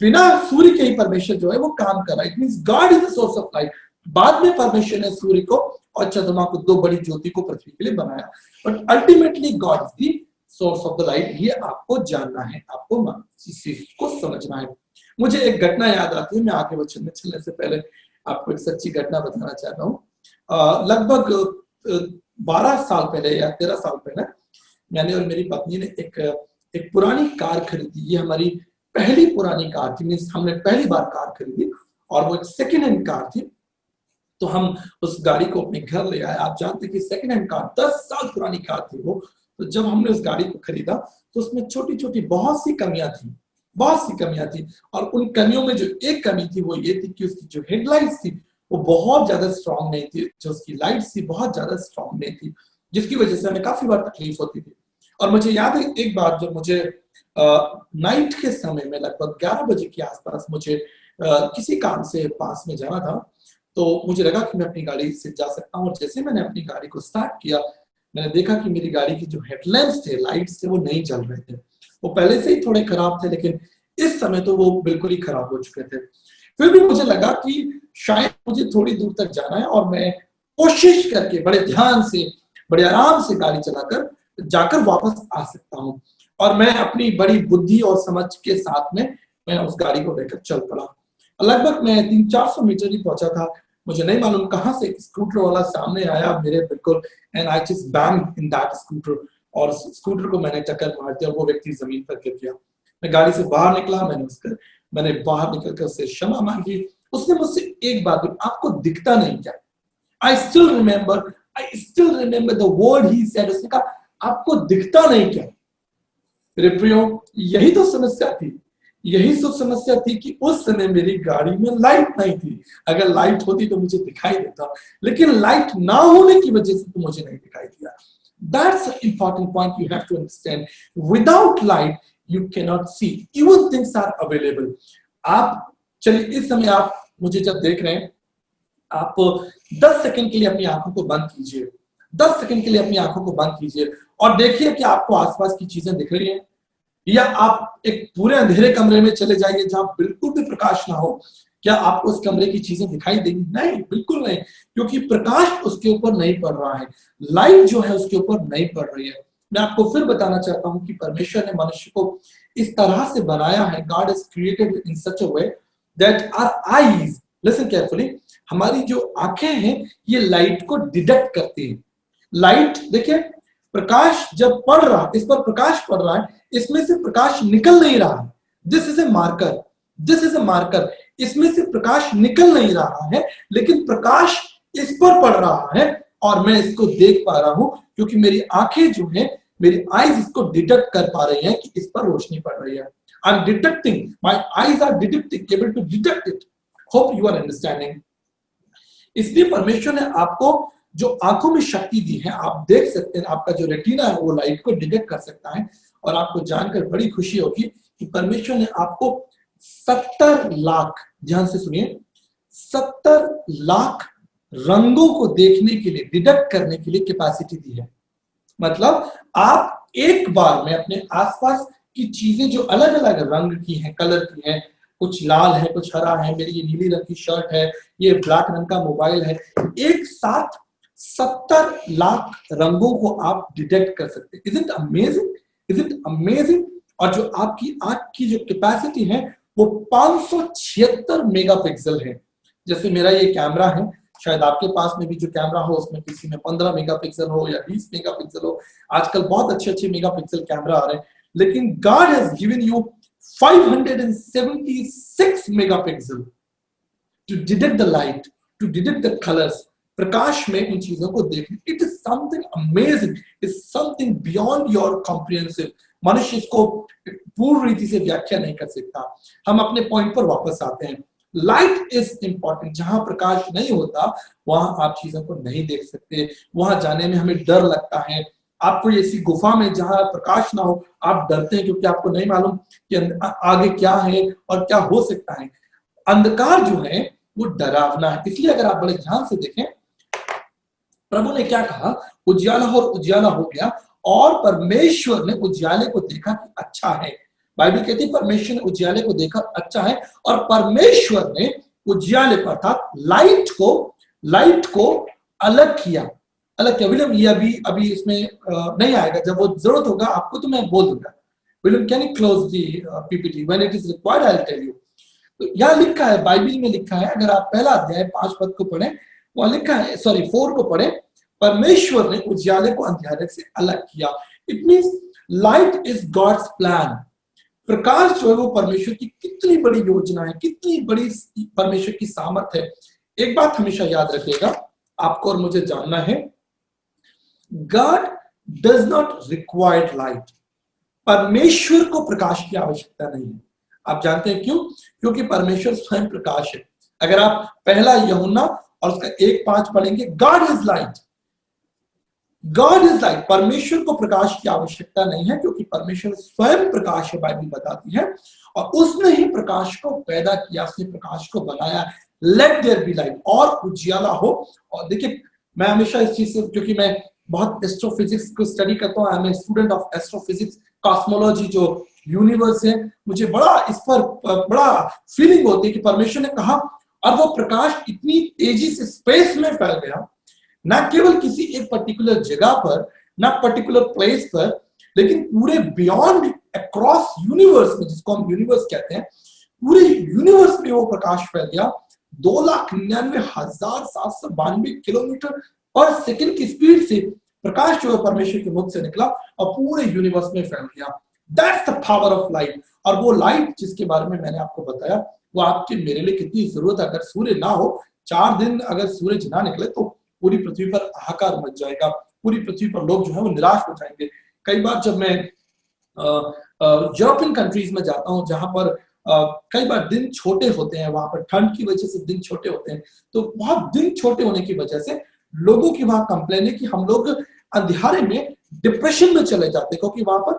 बिना सूर्य के ही परमेश्वर जो है वो काम कर रहा है। It means God is the source of light. बाद में परमेश्वर ने सूर्य को और चंद्रमा को, 2 बड़ी ज्योति को पृथ्वी के लिए बनाया, but ultimately God is the source of the light. ये आपको जानना है, आपको इस चीज को समझना है। मुझे एक घटना याद आती है, मैं आगे वचन में चलने से पहले आपको एक सच्ची घटना बताना चाहता हूँ। लगभग 12 साल पहले या 13 साल पहले मैंने और मेरी पत्नी ने एक पुरानी कार खरीदी। ये हमारी पहली पुरानी कार थी, मींस हमने पहली बार कार खरीदी, और वो एक सेकेंड हैंड कार थी। तो हम उस गाड़ी को अपने घर ले आए। आप जानते हैं कि सेकेंड हैंड कार, 10 साल पुरानी कार थी वो। तो जब हमने उस गाड़ी को खरीदा तो उसमें छोटी छोटी बहुत सी कमियां थी, बहुत सी कमियां थी। और उन कमियों में जो एक कमी थी वो ये थी कि उसकी जो हेडलाइट्स थी वो बहुत ज्यादा स्ट्रांग नहीं थी, जो उसकी लाइट्स थी बहुत ज्यादा स्ट्रांग नहीं थी, जिसकी वजह से हमें काफी बार तकलीफ होती थी। और मुझे याद है एक बार जब मुझे नाइट के समय में लगभग 11 बजे के आसपास मुझे किसी काम से पास में जाना था, तो मुझे लगा कि मैं अपनी गाड़ी से जा सकता हूँ। और जैसे मैंने अपनी गाड़ी को स्टार्ट किया, मैंने देखा कि मेरी गाड़ी की जो हेडलैम्प्स थे, लाइट्स थे, वो नहीं जल रहे थे। वो पहले से ही थोड़े खराब थे, लेकिन इस समय तो वो बिल्कुल ही खराब हो चुके थे। फिर भी मुझे लगा कि शायद मुझे थोड़ी दूर तक जाना है, और मैं कोशिश करके बड़े ध्यान से, बड़े आराम से गाड़ी चलाकर जाकर वापस आ सकता हूँ। और मैं अपनी बड़ी बुद्धि और समझ के साथ में मैं उस गाड़ी को लेकर चल पड़ा। लगभग मैं 300-400 मीटर ही पहुंचा था। मुझे नहीं मालूम कहां से एक स्कूटर वाला सामने आया मेरे बिल्कुल, and I just banged in that scooter, और स्कूटर को मैंने टक्कर मार दिया। वो व्यक्ति जमीन पर गिर गया। मैं गाड़ी से बाहर निकला, मैंने बाहर निकलकर उससे क्षमा मांगी। उसने मुझसे एक बात बोली, आपको दिखता नहीं क्या? I still remember the word he said. उसने कहा, आपको दिखता नहीं क्या? मेरे प्रियो, यही तो समस्या थी। यही तो समस्या थी कि उस समय मेरी गाड़ी में लाइट नहीं थी। अगर लाइट होती तो मुझे दिखाई देता, लेकिन लाइट ना होने की वजह से तो मुझे नहीं दिखाई दिया। That's an important point you have to understand. Without light, you cannot see. Even things are available. आप चलिए, इस समय आप मुझे जब देख रहे हैं, आप 10 सेकंड के लिए अपनी आंखों को बंद कीजिए। 10 सेकंड के लिए अपनी आंखों को बंद कीजिए और देखिए कि आपको आसपास की चीजें दिख रही हैं, या आप एक पूरे अंधेरे कमरे में चले जाइए जहां बिल्कुल भी प्रकाश ना हो। क्या आपको उस कमरे की चीजें दिखाई देंगी? नहीं, बिल्कुल नहीं, क्योंकि प्रकाश उसके ऊपर नहीं पड़ रहा है, लाइट जो है उसके ऊपर नहीं पड़ रही है। मैं आपको फिर बताना चाहता हूं कि परमेश्वर ने मनुष्य को इस तरह से बनाया है। God is created in such a way that our eyes, listen carefully, हमारी जो आंखें हैं ये लाइट को डिटेक्ट करती हैं। लाइट देखिए, प्रकाश जब पड़ रहा, इस पर प्रकाश पड़ रहा है, इसमें से प्रकाश निकल नहीं रहा है। This is a marker, this is a marker, इसमें से प्रकाश निकल नहीं रहा है, लेकिन प्रकाश इस पर पड़ रहा है और मैं इसको देख पा रहा हूं, क्योंकि मेरी आंखें जो है, मेरी आईज इसको डिटेक्ट कर पा रही हैं कि इस पर रोशनी पड़ रही है। I am detecting, my eyes are detecting, able to detect it. Hope you are understanding. इसलिए परमेश्वर ने आपको जो आंखों में शक्ति दी है, आप देख सकते हैं, आपका जो रेटिना है वो लाइट को डिटेक्ट कर सकता है। और आपको जानकर बड़ी खुशी होगी कि परमेश्वर ने आपको 70 लाख, ध्यान से सुनिए, 70 लाख रंगों को देखने के लिए, डिटेक्ट करने के लिए कैपेसिटी दी है। मतलब आप एक बार में अपने आसपास की चीजें जो अलग अलग रंग की हैं, कलर की हैं, कुछ लाल है, कुछ हरा है, मेरी ये नीली रंग की शर्ट है, ये ब्लैक रंग का मोबाइल है, एक साथ 70 लाख रंगों को आप डिटेक्ट कर सकते हैं। Is it amazing? Is it amazing? और जो आपकी आंख की जो कैपेसिटी है वो 576 मेगापिक्सल है। जैसे मेरा ये कैमरा है, शायद आपके पास में भी जो कैमरा हो उसमें किसी में 15 मेगापिक्सल हो या 20 मेगापिक्सल हो। आजकल बहुत अच्छे अच्छे मेगापिक्सल कैमरा आ रहे हैं, लेकिन God has given you 576 megapixel to detect the light, to detect the colours, प्रकाश में उन चीजों को देखने। It is something amazing, it is something beyond your comprehensive. मनुष्य इसको पूर्ण रीति से व्याख्या नहीं कर सकता। हम अपने पॉइंट पर वापस आते हैं। Light is important. जहां प्रकाश नहीं होता वहां आप चीजों को नहीं देख सकते, वहां जाने में हमें डर लगता है। आपको ऐसी गुफा में जहां प्रकाश ना हो आप डरते हैं, क्योंकि आपको नहीं मालूम कि आगे क्या है और क्या हो सकता है। अंधकार जो है वो डरावना है। इसलिए अगर आप बड़े ध्यान से देखें, प्रभु ने क्या कहा, उजियाला और उजियाला हो गया और परमेश्वर ने उजियाले को देखा कि अच्छा है। बाइबल कहती है परमेश्वर ने उजियाले को देखा अच्छा है, और परमेश्वर ने उजियाले पर अर्थात लाइट को अलग किया। अलग किया। विलियम, ये अभी इसमें नहीं आएगा, जब वो जरूरत होगा आपको तो मैं बोल दूंगा। William, can you close the PPT when it is required, I will tell you. तो यहाँ लिखा है, बाइबल में लिखा है, अगर आप पहला अध्याय 5 पद को पढ़ें, वहां लिखा है, सॉरी 4 को पढ़े, परमेश्वर ने उजियाले को अंधेरे से अलग किया। It means light is God's plan. प्रकाश जो है वो परमेश्वर की कितनी बड़ी योजना है, कितनी बड़ी परमेश्वर की सामर्थ है। एक बात हमेशा याद रखिएगा, आपको और मुझे जानना है, God does not required light. परमेश्वर को प्रकाश की आवश्यकता नहीं है। आप जानते हैं क्यों? क्योंकि परमेश्वर स्वयं प्रकाश है। अगर आप पहला यूहन्ना और उसका 1:5 पढ़ेंगे, God is light, God is light. परमेश्वर को प्रकाश की आवश्यकता नहीं है, क्योंकि परमेश्वर स्वयं प्रकाश है, बाइबल बताती है, और उसने ही प्रकाश को पैदा किया, उसने प्रकाश को बनाया। लेट देयर बी लाइट, और उजियाला हो। और देखिए, मैं हमेशा इस चीज से, क्योंकि मैं बहुत एस्ट्रोफिजिक्स को स्टडी करता हूँ, I am a student of astrophysics, cosmology जो यूनिवर्स है, मुझे बड़ा इस पर बड़ा फीलिंग होती है कि परमेश्वर ने कहा, और वो प्रकाश इतनी तेजी से स्पेस में फैल गया, ना केवल किसी एक पर्टिकुलर जगह पर, ना पर्टिकुलर प्लेस पर, लेकिन पूरे बियॉन्ड अक्रॉस यूनिवर्स में, जिसको हम यूनिवर्स कहते हैं, पूरे यूनिवर्स में वो प्रकाश फैल गया। 2,99,792 किलोमीटर पर सेकंड की स्पीड से प्रकाश जो है परमेश्वर के मुख से निकला और पूरे यूनिवर्स में फैल गया। That's the power of light. और वो लाइट जिसके बारे में मैंने आपको बताया, वो आपके मेरे लिए कितनी जरूरत है। अगर सूर्य ना हो, 4 दिन अगर सूरज ना निकले तो पूरी पृथ्वी पर हाहाकार मच जाएगा। पूरी पृथ्वी पर लोग जो है वो निराश हो जाएंगे। कई बार जब मैं यूरोपियन कंट्रीज में जाता हूँ जहां पर कई बार दिन छोटे होते हैं, वहां पर ठंड की वजह से दिन छोटे होते हैं, तो बहुत दिन छोटे होने की वजह से लोगों की वहां कंप्लेन है कि हम लोग अंधियारे में डिप्रेशन में चले जाते हैं, क्योंकि वहां पर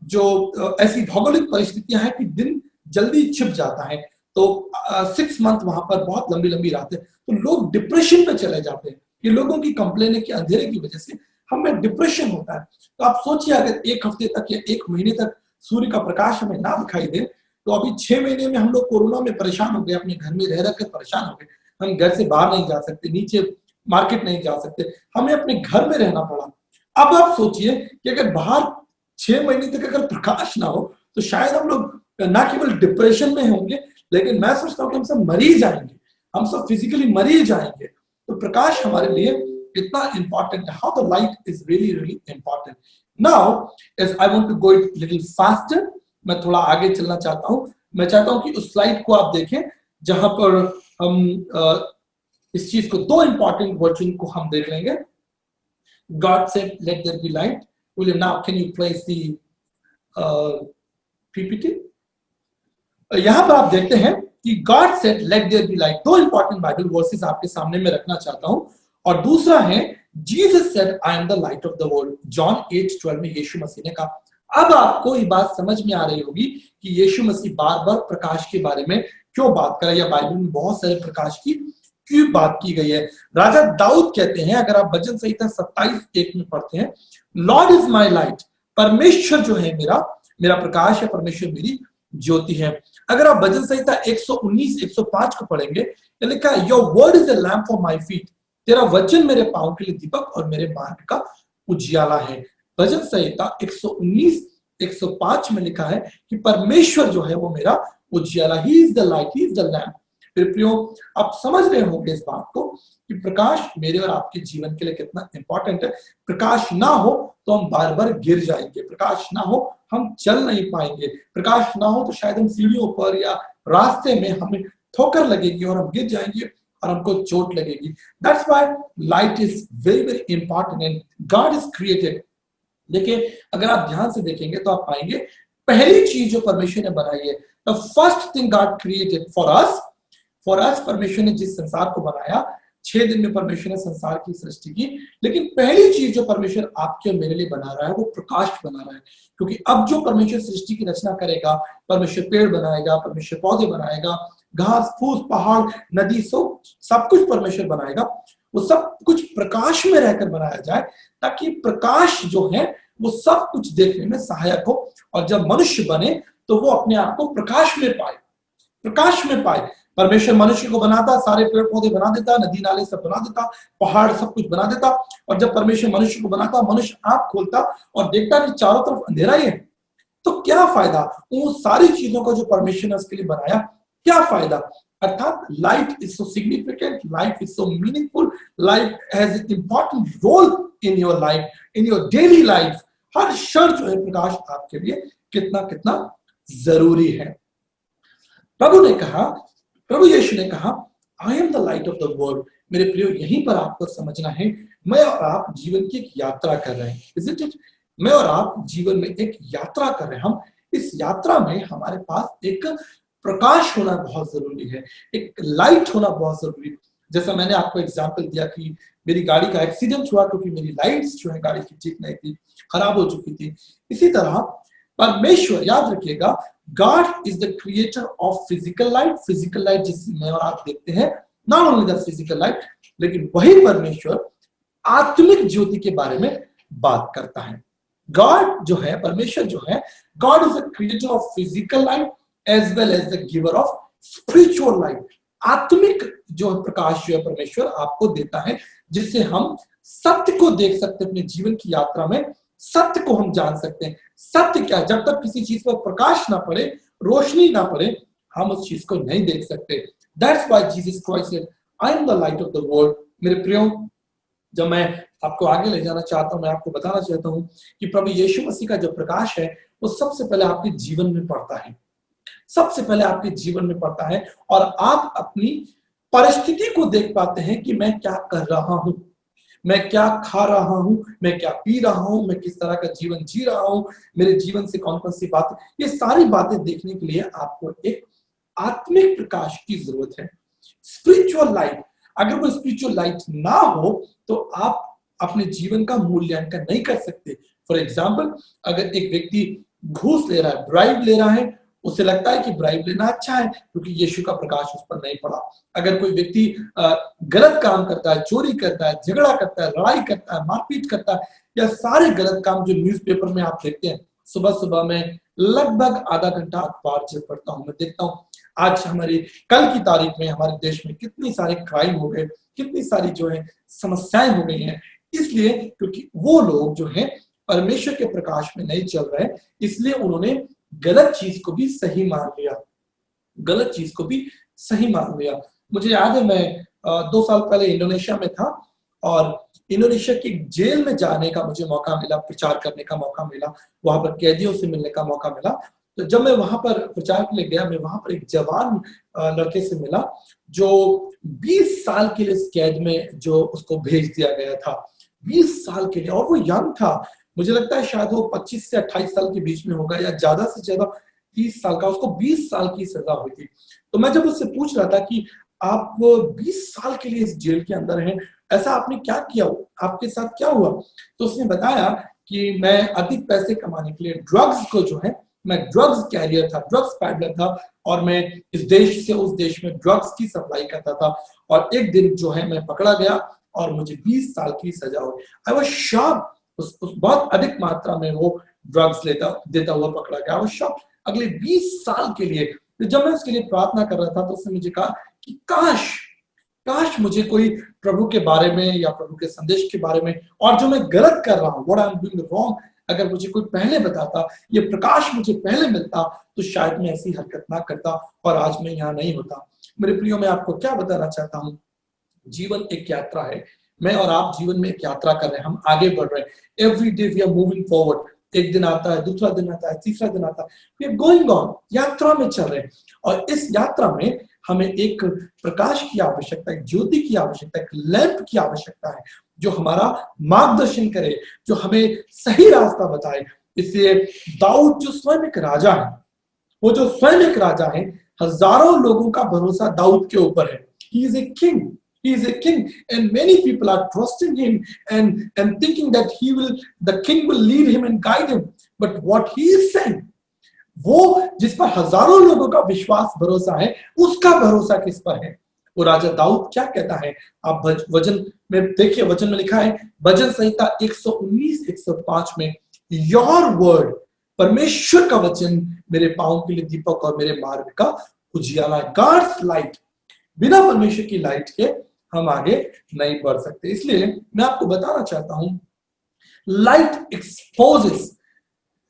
जो ऐसी भौगोलिक परिस्थितियां हैं कि दिन जल्दी छिप जाता है। तो 6 मंथ वहां पर बहुत लंबी लंबी रातें, तो लोग डिप्रेशन में चले जाते हैं। ये लोगों की कंप्लेन है कि अंधेरे की वजह से हमें डिप्रेशन होता है। तो आप सोचिए अगर 1 हफ्ते तक या 1 महीने तक सूर्य का प्रकाश हमें ना दिखाई दे, तो अभी 6 महीने में हम लोग कोरोना में परेशान हो गए, अपने घर में रह रहकर परेशान हो गए। हम घर से बाहर नहीं जा सकते, नीचे मार्केट नहीं जा सकते, हमें अपने घर में रहना पड़ा। अब आप सोचिए कि अगर बाहर 6 महीने तक अगर प्रकाश ना हो, तो शायद हम लोग ना केवल डिप्रेशन में होंगे, लेकिन मैं सोचता हूँ कि हम सब मर ही जाएंगे, हम सब फिजिकली मर ही जाएंगे। तो प्रकाश हमारे लिए इतना इंपॉर्टेंट है। How the light is really really important. Now as I want to go it little faster, मैं थोड़ा आगे चलना चाहता हूं। मैं चाहता हूं कि उस स्लाइड को आप देखें जहां पर हम इस चीज को, दो इंपॉर्टेंट वर्ड को हम देख लेंगे। God said, "Let there be light." William, now can you place the PPT? यहां पर आप देखते हैं कि God said, "Let there be light." दो इंपॉर्टेंट बाइबल वर्सेस आपके सामने में रखना चाहता हूं। और दूसरा है Jesus said, "I am the light of the world." John 8:12 में यीशु मसीह ने कहा। अब आपको ये बात समझ में आ रही होगी कि यीशु मसीह बार बार प्रकाश के बारे में क्यों बात कर रहा है, या बाइबल में बहुत सारे प्रकाश की क्यों बात की गई है। राजा दाऊद कहते हैं, अगर आप भजन संहिता 27:1 में पढ़ते हैं, लॉर्ड इज माई लाइट, परमेश्वर जो है मेरा मेरा प्रकाश है, परमेश्वर मेरी ज्योति है। अगर आप भजन संहिता 119-105 को पढ़ेंगे, तो लिखा है, your word is a lamp for my feet, तेरा वचन मेरे पांव के लिए दीपक और मेरे मार्ग का उजियाला है। भजन संहिता 119-105 में लिखा है कि परमेश्वर जो है वो मेरा उजियाला, he is the light, he is the lamp. फिर प्रियो, आप समझ रहे होंगे इस बात को कि प्रकाश मेरे और आपके जीवन के लिए कितना इंपॉर्टेंट है। प्रकाश ना हो तो हम बार बार गिर जाएंगे, प्रकाश ना हो हम चल नहीं पाएंगे, प्रकाश ना हो तो शायद हम सीढ़ियों पर या रास्ते में हमें ठोकर लगेगी और हम गिर जाएंगे और हमको चोट लगेगी। That's why light is very very important and God is created. देखिए, अगर आप ध्यान से देखेंगे तो आप पाएंगे पहली चीज जो परमेश्वर ने बनाई है, the first thing God created for us, परमेश्वर ने जिस संसार को बनाया, 6 दिन में परमेश्वर ने संसार की सृष्टि की, लेकिन पहली चीज जो परमेश्वर आपके और मेरे लिए बना रहा है वो प्रकाश बना रहा है। क्योंकि अब जो परमेश्वर सृष्टि की रचना करेगा, परमेश्वर पेड़ बनाएगा, परमेश्वर पौधे बनाएगा, घास फूस पहाड़ नदी सब कुछ परमेश्वर बनाएगा, वो सब कुछ प्रकाश में रहकर बनाया जाए, ताकि प्रकाश जो है वो सब कुछ देखने में सहायक हो। और जब मनुष्य बने तो वो अपने आप को प्रकाश में पाए, प्रकाश में पाए। परमेश्वर मनुष्य को बनाता, सारे पेड़ पौधे बना देता, नदी नाले सब बना देता, पहाड़ सब कुछ बना देता, और जब परमेश्वर मनुष्य को बनाता, मनुष्य आंख खोलता और देखता कि चारों तरफ अंधेरा ही है, तो क्या फायदा उन सारी चीजों को जो परमेश्वर ने उसके लिए बनाया, क्या फायदा। अर्थात light is so significant, life is so meaningful, life has an important role in your life, in your daily life. हर क्षण जो है प्रकाश आपके लिए कितना कितना जरूरी है। प्रभु यीशु ने कहा, आई am the light of the world. मेरे प्रियो, यहीं पर आपको समझना है, मैं और आप जीवन की एक यात्रा कर रहे हैं। Isn't it? मैं और आप जीवन में एक यात्रा कर रहे हैं। हम इस यात्रा में हमारे पास एक प्रकाश होना बहुत जरूरी है, एक लाइट होना बहुत जरूरी है। जैसा मैंने आपको एग्जाम्पल दिया कि मेरी गाड़ी का एक्सीडेंट हुआ क्योंकि मेरी लाइट्स जो है गाड़ी की ठीक नहीं थी, खराब हो चुकी थी। इसी तरह परमेश्वर, याद रखिएगा, God is the creator of physical light जिसमें और आप देखते हैं, not only the physical light, लेकिन वही परमेश्वर आत्मिक ज्योति के बारे में बात करता है। गॉड जो है, परमेश्वर जो है, God is the creator of physical light as well as the giver of spiritual light. आत्मिक जो प्रकाश जो है परमेश्वर आपको देता है, जिससे हम सत्य को देख सकते हैं। अपने जीवन की यात्रा में सत्य को हम जान सकते हैं। सत्य क्या है? जब तक किसी चीज पर प्रकाश ना पड़े, रोशनी ना पड़े, हम उस चीज को नहीं देख सकते। That's why Jesus Christ said, I am the light of the world. मेरे प्रियो, जब मैं आपको आगे ले जाना चाहता हूं, मैं आपको बताना चाहता हूं कि प्रभु यीशु मसीह का जो प्रकाश है वो सबसे पहले आपके जीवन में पड़ता है, सबसे पहले आपके जीवन में पड़ता है, और आप अपनी परिस्थिति को देख पाते हैं कि मैं क्या कर रहा हूं, मैं क्या खा रहा हूं, मैं क्या पी रहा हूं, मैं किस तरह का जीवन जी रहा हूं, मेरे जीवन से कौन कौन सी बातें, ये सारी बातें देखने के लिए आपको एक आत्मिक प्रकाश की जरूरत है, स्पिरिचुअल लाइट। अगर वो स्पिरिचुअल लाइट ना हो तो आप अपने जीवन का मूल्यांकन नहीं कर सकते। फॉर एग्जाम्पल, अगर एक व्यक्ति घूस ले रहा है, ब्राइब ले रहा है, उसे लगता है कि ब्राइब लेना अच्छा है क्योंकि यीशु का प्रकाश उस पर नहीं पड़ा। अगर कोई व्यक्ति गलत काम करता है, चोरी करता है, झगड़ा करता है, लड़ाई करता है, मारपीट करता है, या सारे गलत काम जो न्यूज़पेपर में आप देखते हैं, सुबह सुबह में लगभग आधा घंटा अखबार जब पढ़ता हूँ, मैं देखता हूँ आज हमारी कल की तारीख में हमारे देश में कितनी सारे क्राइम हो गए, कितनी सारी जो है समस्याएं हो गई हैं। इसलिए क्योंकि वो लोग जो है परमेश्वर के प्रकाश में नहीं चल रहे, इसलिए उन्होंने गलत चीज को भी सही मान लिया, गलत चीज को भी सही मान लिया। मुझे याद है, मैं 2 साल पहले इंडोनेशिया में था और इंडोनेशिया की जेल में जाने का मुझे मौका मिला, प्रचार करने का मौका मिला, वहां पर कैदियों से मिलने का मौका मिला। तो जब मैं वहां पर प्रचार के लिए गया, मैं वहां पर एक जवान लड़के से मिला जो 20 साल के लिए इस कैद में जो उसको भेज दिया गया था, 20 साल के लिए, और वो यंग था। मुझे लगता है शायद वो 25 से 28 साल के बीच में होगा या ज्यादा से ज्यादा 30 साल का, उसको 20 साल की सजा हुई थी। तो मैं जब उससे पूछ रहा था कि आप 20 साल के लिए इस जेल के अंदर हैं, ऐसा आपने क्या किया, आपके साथ क्या हुआ, तो उसने बताया कि मैं अधिक पैसे कमाने के लिए ड्रग्स को जो है, मैं ड्रग्स कैरियर था, ड्रग्स पैडलर था, और मैं इस देश से उस देश में ड्रग्स की सप्लाई करता था, और एक दिन जो है मैं पकड़ा गया और मुझे 20 साल की सजा हुई। आई वाज शॉक्ड, उस बहुत अधिक मात्रा में वो ड्रग्स देता हुआ पकड़ा गया। वो शॉक, अगले 20 साल के लिए। तो जब मैं उसके लिए प्रार्थना कर रहा था तो उसने मुझे कहा कि काश काश मुझे कोई प्रभु के बारे में या प्रभु के संदेश के बारे में, और जो मैं गलत कर रहा हूँ, what I am doing wrong, अगर मुझे कोई पहले बताता, ये प्रकाश मुझे पहले मिलता, तो शायद मैं ऐसी हरकत ना करता और आज मैं यहाँ नहीं होता। मेरे प्रियो, मैं आपको क्या बताना चाहता हूँ, जीवन एक यात्रा है। मैं और आप जीवन में एक यात्रा कर रहे हैं, हम आगे बढ़ रहे हैं। Every day we are moving forward. एक दिन आता है, दूसरा दिन आता है, तीसरा दिन आता है, वी आर गोइंग ऑन, यात्रा में चल रहे हैं। और इस यात्रा में हमें एक प्रकाश की आवश्यकता है, ज्योति की आवश्यकता है, एक लैंप की आवश्यकता है जो हमारा मार्गदर्शन करे, जो हमें सही रास्ता बताए। इसलिए दाऊद जो स्वयं एक राजा है, वो जो स्वयं एक राजा है, हजारों लोगों का भरोसा दाऊद के ऊपर है। He is a king, he is a king, and many people are trusting him and thinking that the king will lead him and guide him. But what he is saying, वो जिस पर हजारों लोगों का विश्वास भरोसा है, उसका भरोसा किस पर है? वो राजा दाऊद क्या कहता है? आप वचन में देखिए, वचन में लिखा है, भजन संहिता 119 105 में, योर वर्ड, परमेश्वर का वचन मेरे पांव के लिए दीपक और मेरे मार्ग का उजियाला है। गॉड्स लाइट, बिना परमेश्वर की लाइट के हम आगे नहीं बढ़ सकते। इसलिए मैं आपको बताना चाहता हूं, light exposes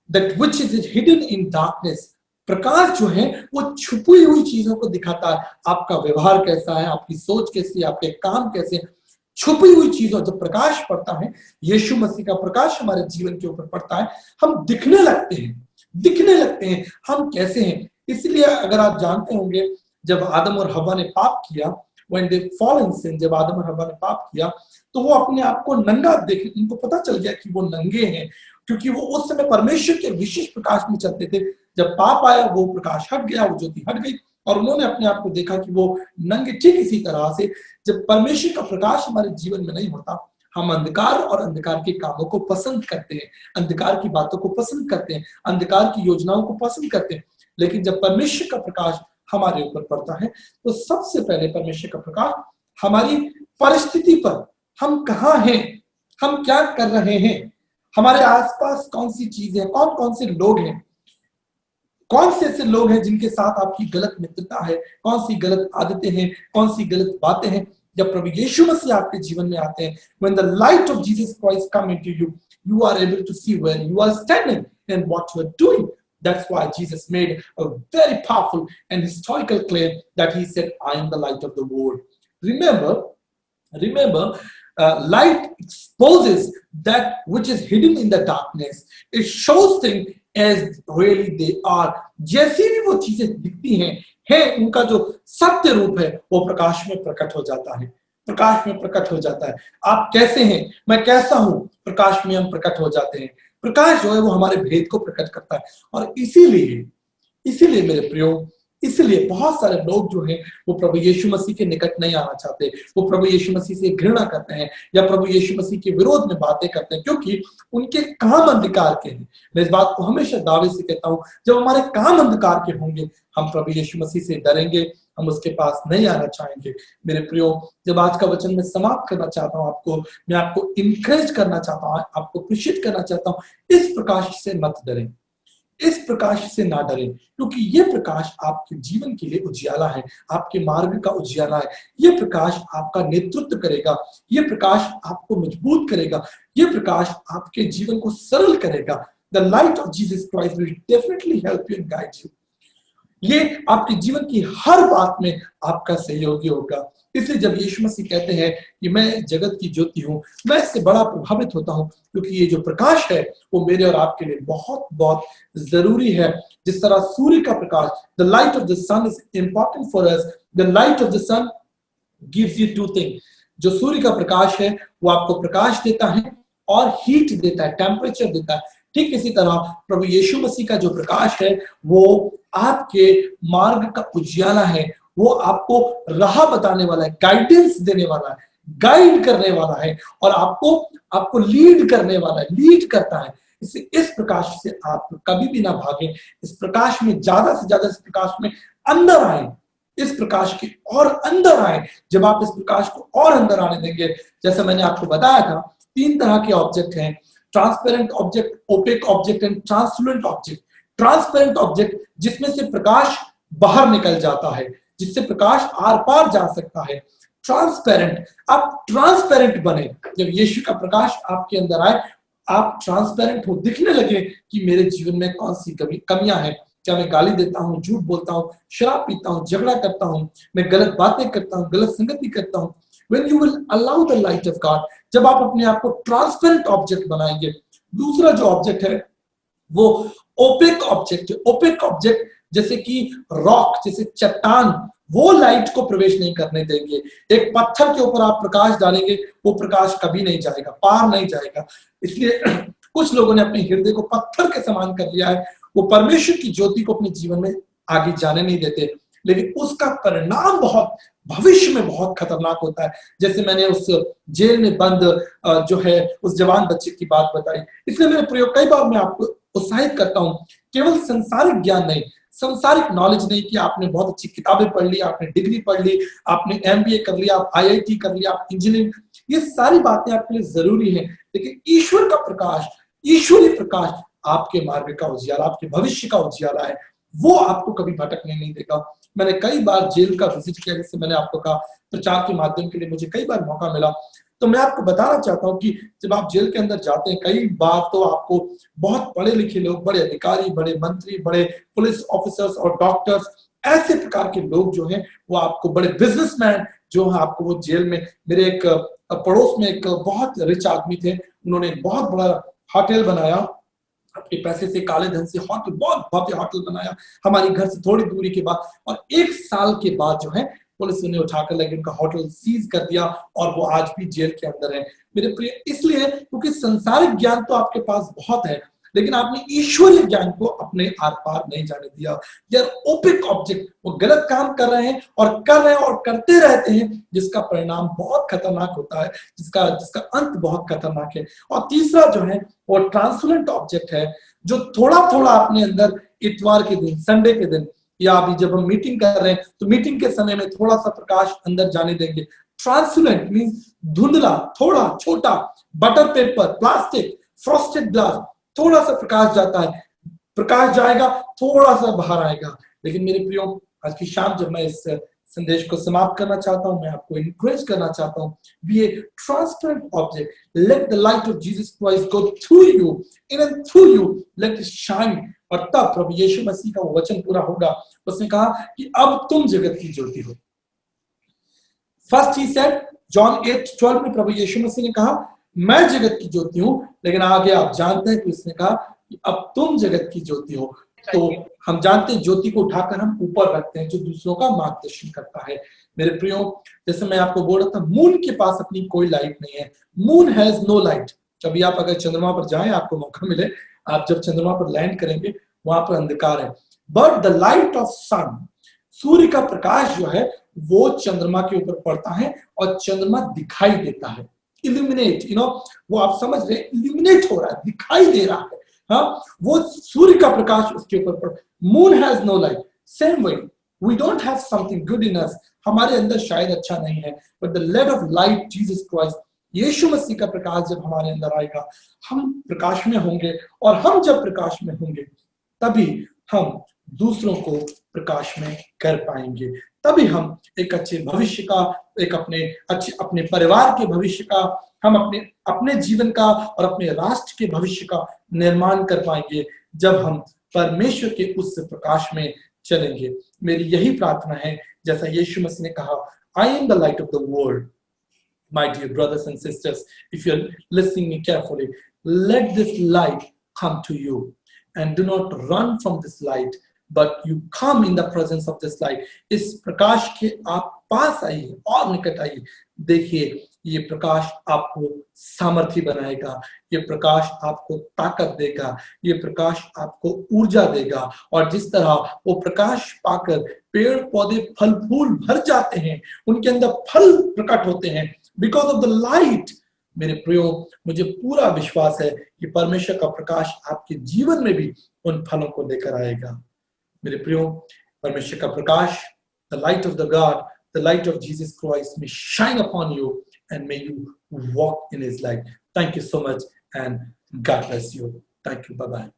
that which is hidden in darkness. प्रकाश जो है वो छुपी हुई चीजों को दिखाता है। आपका व्यवहार कैसा है, आपकी सोच कैसी है, आपके काम कैसे, छुपी हुई चीजों, जब प्रकाश पड़ता है, यीशु मसीह का प्रकाश हमारे जीवन के ऊपर पड़ता है, हम दिखने लगते हैं हम कैसे हैं। इसलिए अगर आप जानते होंगे, जब आदम और हव्वा ने पाप किया, when they fall in sin, जब आदम और हव्वा ने पाप किया, तो वो अपने आप को नंगा देख, उनको पता चल गया कि वो नंगे हैं, क्योंकि वो उस समय परमेश्वर के विशेष प्रकाश में चलते थे। जब पाप आया, वो प्रकाश हट गया, वो ज्योति हट गई, और उन्होंने अपने आप को देखा कि वो नंगे। ठीक इसी तरह से जब परमेश्वर का प्रकाश हमारे जीवन में नहीं होता, हम अंधकार और अंधकार के कामों को पसंद करते हैं, अंधकार की बातों को पसंद करते हैं, अंधकार की योजनाओं को पसंद करते हैं। लेकिन जब परमेश्वर का प्रकाश हमारे ऊपर पड़ता है, तो सबसे पहले परमेश्वर का प्रकाश हमारी परिस्थिति पर, हम कहाँ हैं, हम क्या कर रहे हैं, हमारे आसपास कौन सी चीजें हैं, कौन कौन से लोग हैं, कौन से ऐसे लोग हैं जिनके साथ आपकी गलत मित्रता है, कौन सी गलत आदतें हैं, कौन सी गलत बातें हैं। जब प्रभु यीशु मसीह आपके जीवन में आते हैं, when the light of Jesus Christ come into you, you are able to see where you are standing and what you are doing. That's why Jesus made a very powerful and historical claim that he said, I am the light of the world. Remember, light exposes that which is hidden in the darkness. It shows things as really they are. जैसी भी वो चीजें दिखती हैं, उनका जो सत्य रूप है वो प्रकाश में प्रकट हो जाता है। प्रकाश में प्रकट हो जाता है। आप कैसे हैं, मैं कैसा हूं, प्रकाश में हम प्रकट हो जाते हैं। प्रकाश जो है वो हमारे भेद को प्रकट करता है। और इसीलिए इसीलिए मेरे प्रियो, इसलिए बहुत सारे लोग जो हैं वो प्रभु यीशु मसीह के निकट नहीं आना चाहते। वो प्रभु यीशु मसीह से घृणा करते हैं या प्रभु यीशु मसीह के विरोध में बातें करते हैं, क्योंकि उनके काम अंधकार के हैं। मैं इस बात को हमेशा दावे से कहता हूं, जब हमारे काम अंधकार के होंगे, हम प्रभु यीशु मसीह से डरेंगे, हम उसके पास नहीं आना चाहेंगे। मेरे प्रियो, जब आज का वचन मैं समाप्त करना चाहता हूं, मैं आपको इंकरेज करना चाहता हूं, आपको प्रेषित करना चाहता हूं, इस प्रकाश से मत डरें, इस प्रकाश से ना डरें, क्योंकि ये प्रकाश आपके जीवन के लिए उजियाला है, आपके मार्ग का उजियाला है। ये प्रकाश आपका नेतृत्व करेगा, ये प्रकाश आपको मजबूत करेगा, ये प्रकाश आपके जीवन को सरल करेगा। The light of Jesus Christ will definitely help you and guide you. ये आपके जीवन की हर बात में आपका सहयोगी होगा। इसलिए जब यीशु मसीह कहते हैं कि मैं जगत की ज्योति हूं, मैं इससे बड़ा प्रभावित होता हूं, क्योंकि ये जो प्रकाश है वो मेरे और आपके लिए बहुत बहुत जरूरी है। जिस तरह सूर्य का प्रकाश, the light of the sun is important for us. The light of the sun gives you two thing. जो सूर्य का प्रकाश है वो आपको प्रकाश देता है और हीट देता है, टेम्परेचर देता है। ठीक इसी तरह प्रभु यीशु मसीह का जो प्रकाश है वो आपके मार्ग का उजियाला है, वो आपको राह बताने वाला है, गाइडेंस देने वाला है, गाइड करने वाला है, और आपको लीड करने वाला है, लीड करता है। इस प्रकाश से आप कभी भी ना भागें। इस प्रकाश में ज्यादा से ज्यादा, इस प्रकाश में अंदर आए, इस प्रकाश के और अंदर आए। जब आप इस प्रकाश को और अंदर आने देंगे, जैसे मैंने आपको बताया था, 3 तरह के ऑब्जेक्ट हैं, transparent object, opaque object and translucent object. Transparent object जिसमें से प्रकाश बाहर निकल जाता है, जिससे प्रकाश आर पार जा सकता है। ट्रांसपेरेंट, आप ट्रांसपेरेंट बने। जब यीशु का प्रकाश आपके अंदर आए, आप ट्रांसपेरेंट हो, दिखने लगे कि मेरे जीवन में कौन सी कमियां हैं। क्या मैं गाली देता हूँ, झूठ बोलता हूँ, शराब पीता हूँ, झगड़ा करता हूँ, मैं गलत बातें करता हूँ, गलत संगति करता हूँ। When you will allow the light of God, जब आप अपने आप को ट्रांसपेरेंट ऑब्जेक्ट बनाएंगे। दूसरा जो ऑब्जेक्ट है वो ओपेक ऑब्जेक्ट है। ओपेक ऑब्जेक्ट जैसे कि रॉक, जैसे चट्टान, वो लाइट को प्रवेश नहीं करने देंगे। एक पत्थर के ऊपर आप प्रकाश डालेंगे, वो प्रकाश कभी नहीं जाएगा, पार नहीं जाएगा। इसलिए कुछ लोगों ने अपने हृदय को पत्थर के समान कर लिया है, वो परमेश्वर की ज्योति को अपने जीवन में आगे जाने नहीं देते, लेकिन उसका परिणाम बहुत भविष्य में बहुत खतरनाक होता है। जैसे मैंने उस जेल में बंद जो है उस जवान बच्चे की बात बताई। इसलिए मेरे प्रयोग कई बार मैं आपको उत्साहित करता हूं, केवल संसारिक ज्ञान नहीं, संसारिक नॉलेज नहीं कि आपने बहुत अच्छी किताबें पढ़ ली, आपने डिग्री पढ़ ली, आपने MBA कर लिया, आप IIT कर लिया, आप इंजीनियरिंग, ये सारी बातें आपके लिए जरूरी है, लेकिन ईश्वर का प्रकाश, ईश्वरीय प्रकाश आपके मार्ग का उजियाला, आपके भविष्य का उजियाला है, वो आपको कभी भटकने नहीं देगा। मैंने कई बार जेल का विजिट किया, जैसे मैंने आपको कहा प्रचार के माध्यम के लिए मुझे कई बार मौका मिला। तो मैं आपको बताना चाहता हूं कि जब आप जेल के अंदर जाते हैं, कई बार तो आपको बहुत पढ़े लिखे लोग, बड़े अधिकारी, बड़े मंत्री, बड़े पुलिस ऑफिसर्स और डॉक्टर्स, ऐसे प्रकार के लोग जो हैं वो आपको, बड़े बिजनेसमैन जो है आपको वो जेल में, मेरे एक पड़ोस में एक बहुत रिच आदमी थे, उन्होंने बहुत बड़ा होटल बनाया, अपने पैसे से, काले धन से होटल, बहुत भव्य होटल बनाया हमारी घर से थोड़ी दूरी के बाद, और 1 साल के बाद जो है पुलिस उन्हें उठाकर लगे, उनका होटल सीज कर दिया और वो आज भी जेल के अंदर है। मेरे प्रिय, इसलिए क्योंकि संसारिक ज्ञान तो आपके पास बहुत है, लेकिन आपने ईश्वरीय ज्ञान को अपने आर पार नहीं जाने दिया। यार ओपिक ऑब्जेक्ट, वो गलत काम कर रहे हैं और करते रहते हैं, जिसका परिणाम बहुत खतरनाक होता है, जिसका अंत बहुत खतरनाक है। और तीसरा जो है वो ट्रांसपेरेंट ऑब्जेक्ट है, जो थोड़ा थोड़ा अपने अंदर इतवार के दिन, संडे के दिन, या अभी जब हम मीटिंग कर रहे हैं तो मीटिंग के समय में थोड़ा सा प्रकाश अंदर जाने देंगे। ट्रांसपेरेंट मींस धुंधला, थोड़ा छोटा, butter paper, plastic, frosted glass, थोड़ा सा प्रकाश जाता है, प्रकाश जाएगा, थोड़ा सा बाहर आएगा। लेकिन मेरे प्रियो, आज की शाम जब मैं इस संदेश को समाप्त करना चाहता हूं, मैं आपको इनकरेज करना चाहता हूं, be a transparent object, let the light of Jesus Christ go through you, in and through you, let it shine. और तब प्रभु यीशु मसीह का वो वचन पूरा होगा, उसने कहा कि अब तुम जगत की ज्योति हो। फर्स्ट ही सेड, जॉन 8:12 में प्रभु यीशु मसीह ने कहा मैं जगत की ज्योति हूं, लेकिन आगे आप जानते हैं कि उसने कहा कि अब तुम जगत की ज्योति हो। तो हम जानते हैं ज्योति को उठाकर हम ऊपर रखते हैं, जो दूसरों का मार्गदर्शन करता है। मेरे प्रियो, जैसे मैं आपको बोल रहा था, मून के पास अपनी कोई लाइट नहीं है। Moon has no light. कभी आप अगर चंद्रमा पर जाएं, आपको मौका मिले, आप जब चंद्रमा पर लैंड करेंगे, वहां पर अंधकार है। बट द लाइट ऑफ सन, सूर्य का प्रकाश जो है वो चंद्रमा के ऊपर पड़ता है और चंद्रमा दिखाई देता है। इल्यूमिनेट, वो आप समझ रहे, इल्यूमिनेट हो रहा है, दिखाई दे रहा है। हाँ, वो सूर्य का प्रकाश उसके ऊपर पड़। Moon has no light. Same way we don't have something good in us, हमारे अंदर शायद अच्छा नहीं है, but the light of light Jesus Christ, Yeshu Masih का प्रकाश जब हमारे अंदर आएगा, हम प्रकाश में होंगे। और हम जब प्रकाश में होंगे, तभी हम दूसरों को प्रकाश में कर पाएंगे। तभी हम एक अच्छे भविष्य का, एक अपने परिवार के भविष्य का, हम अपने जीवन का और अपने राष्ट्र के भविष्य का निर्माण कर पाएंगे, जब हम परमेश्वर के उस प्रकाश में चलेंगे। मेरी यही प्रार्थना है, जैसा यीशु मसीह ने कहा, आई am the light of the world. My dear brothers and sisters, if you're listening me carefully, let this light come to you, and do not run from this light, but you come in the presence of this light. इस प्रकाश के आप पास आइए और निकट आइए। देखिए, ये प्रकाश आपको सामर्थ्य बनाएगा, ये प्रकाश आपको ताकत देगा, ये प्रकाश आपको ऊर्जा देगा। और जिस तरह वो प्रकाश पाकर पेड़ पौधे फल फूल भर जाते हैं, उनके अंदर फल प्रकट होते हैं, बिकॉज ऑफ द लाइट। मेरे प्रियो, मुझे पूरा विश्वास है कि परमेश्वर का प्रकाश आपके जीवन में भी उन फलों को लेकर आएगा। मेरे प्रियो, परमेश्वर का प्रकाश, the light of the God, the light of Jesus Christ may shine upon you, and may you walk in his light. Thank you so much, and God bless you. Thank you. Bye-bye.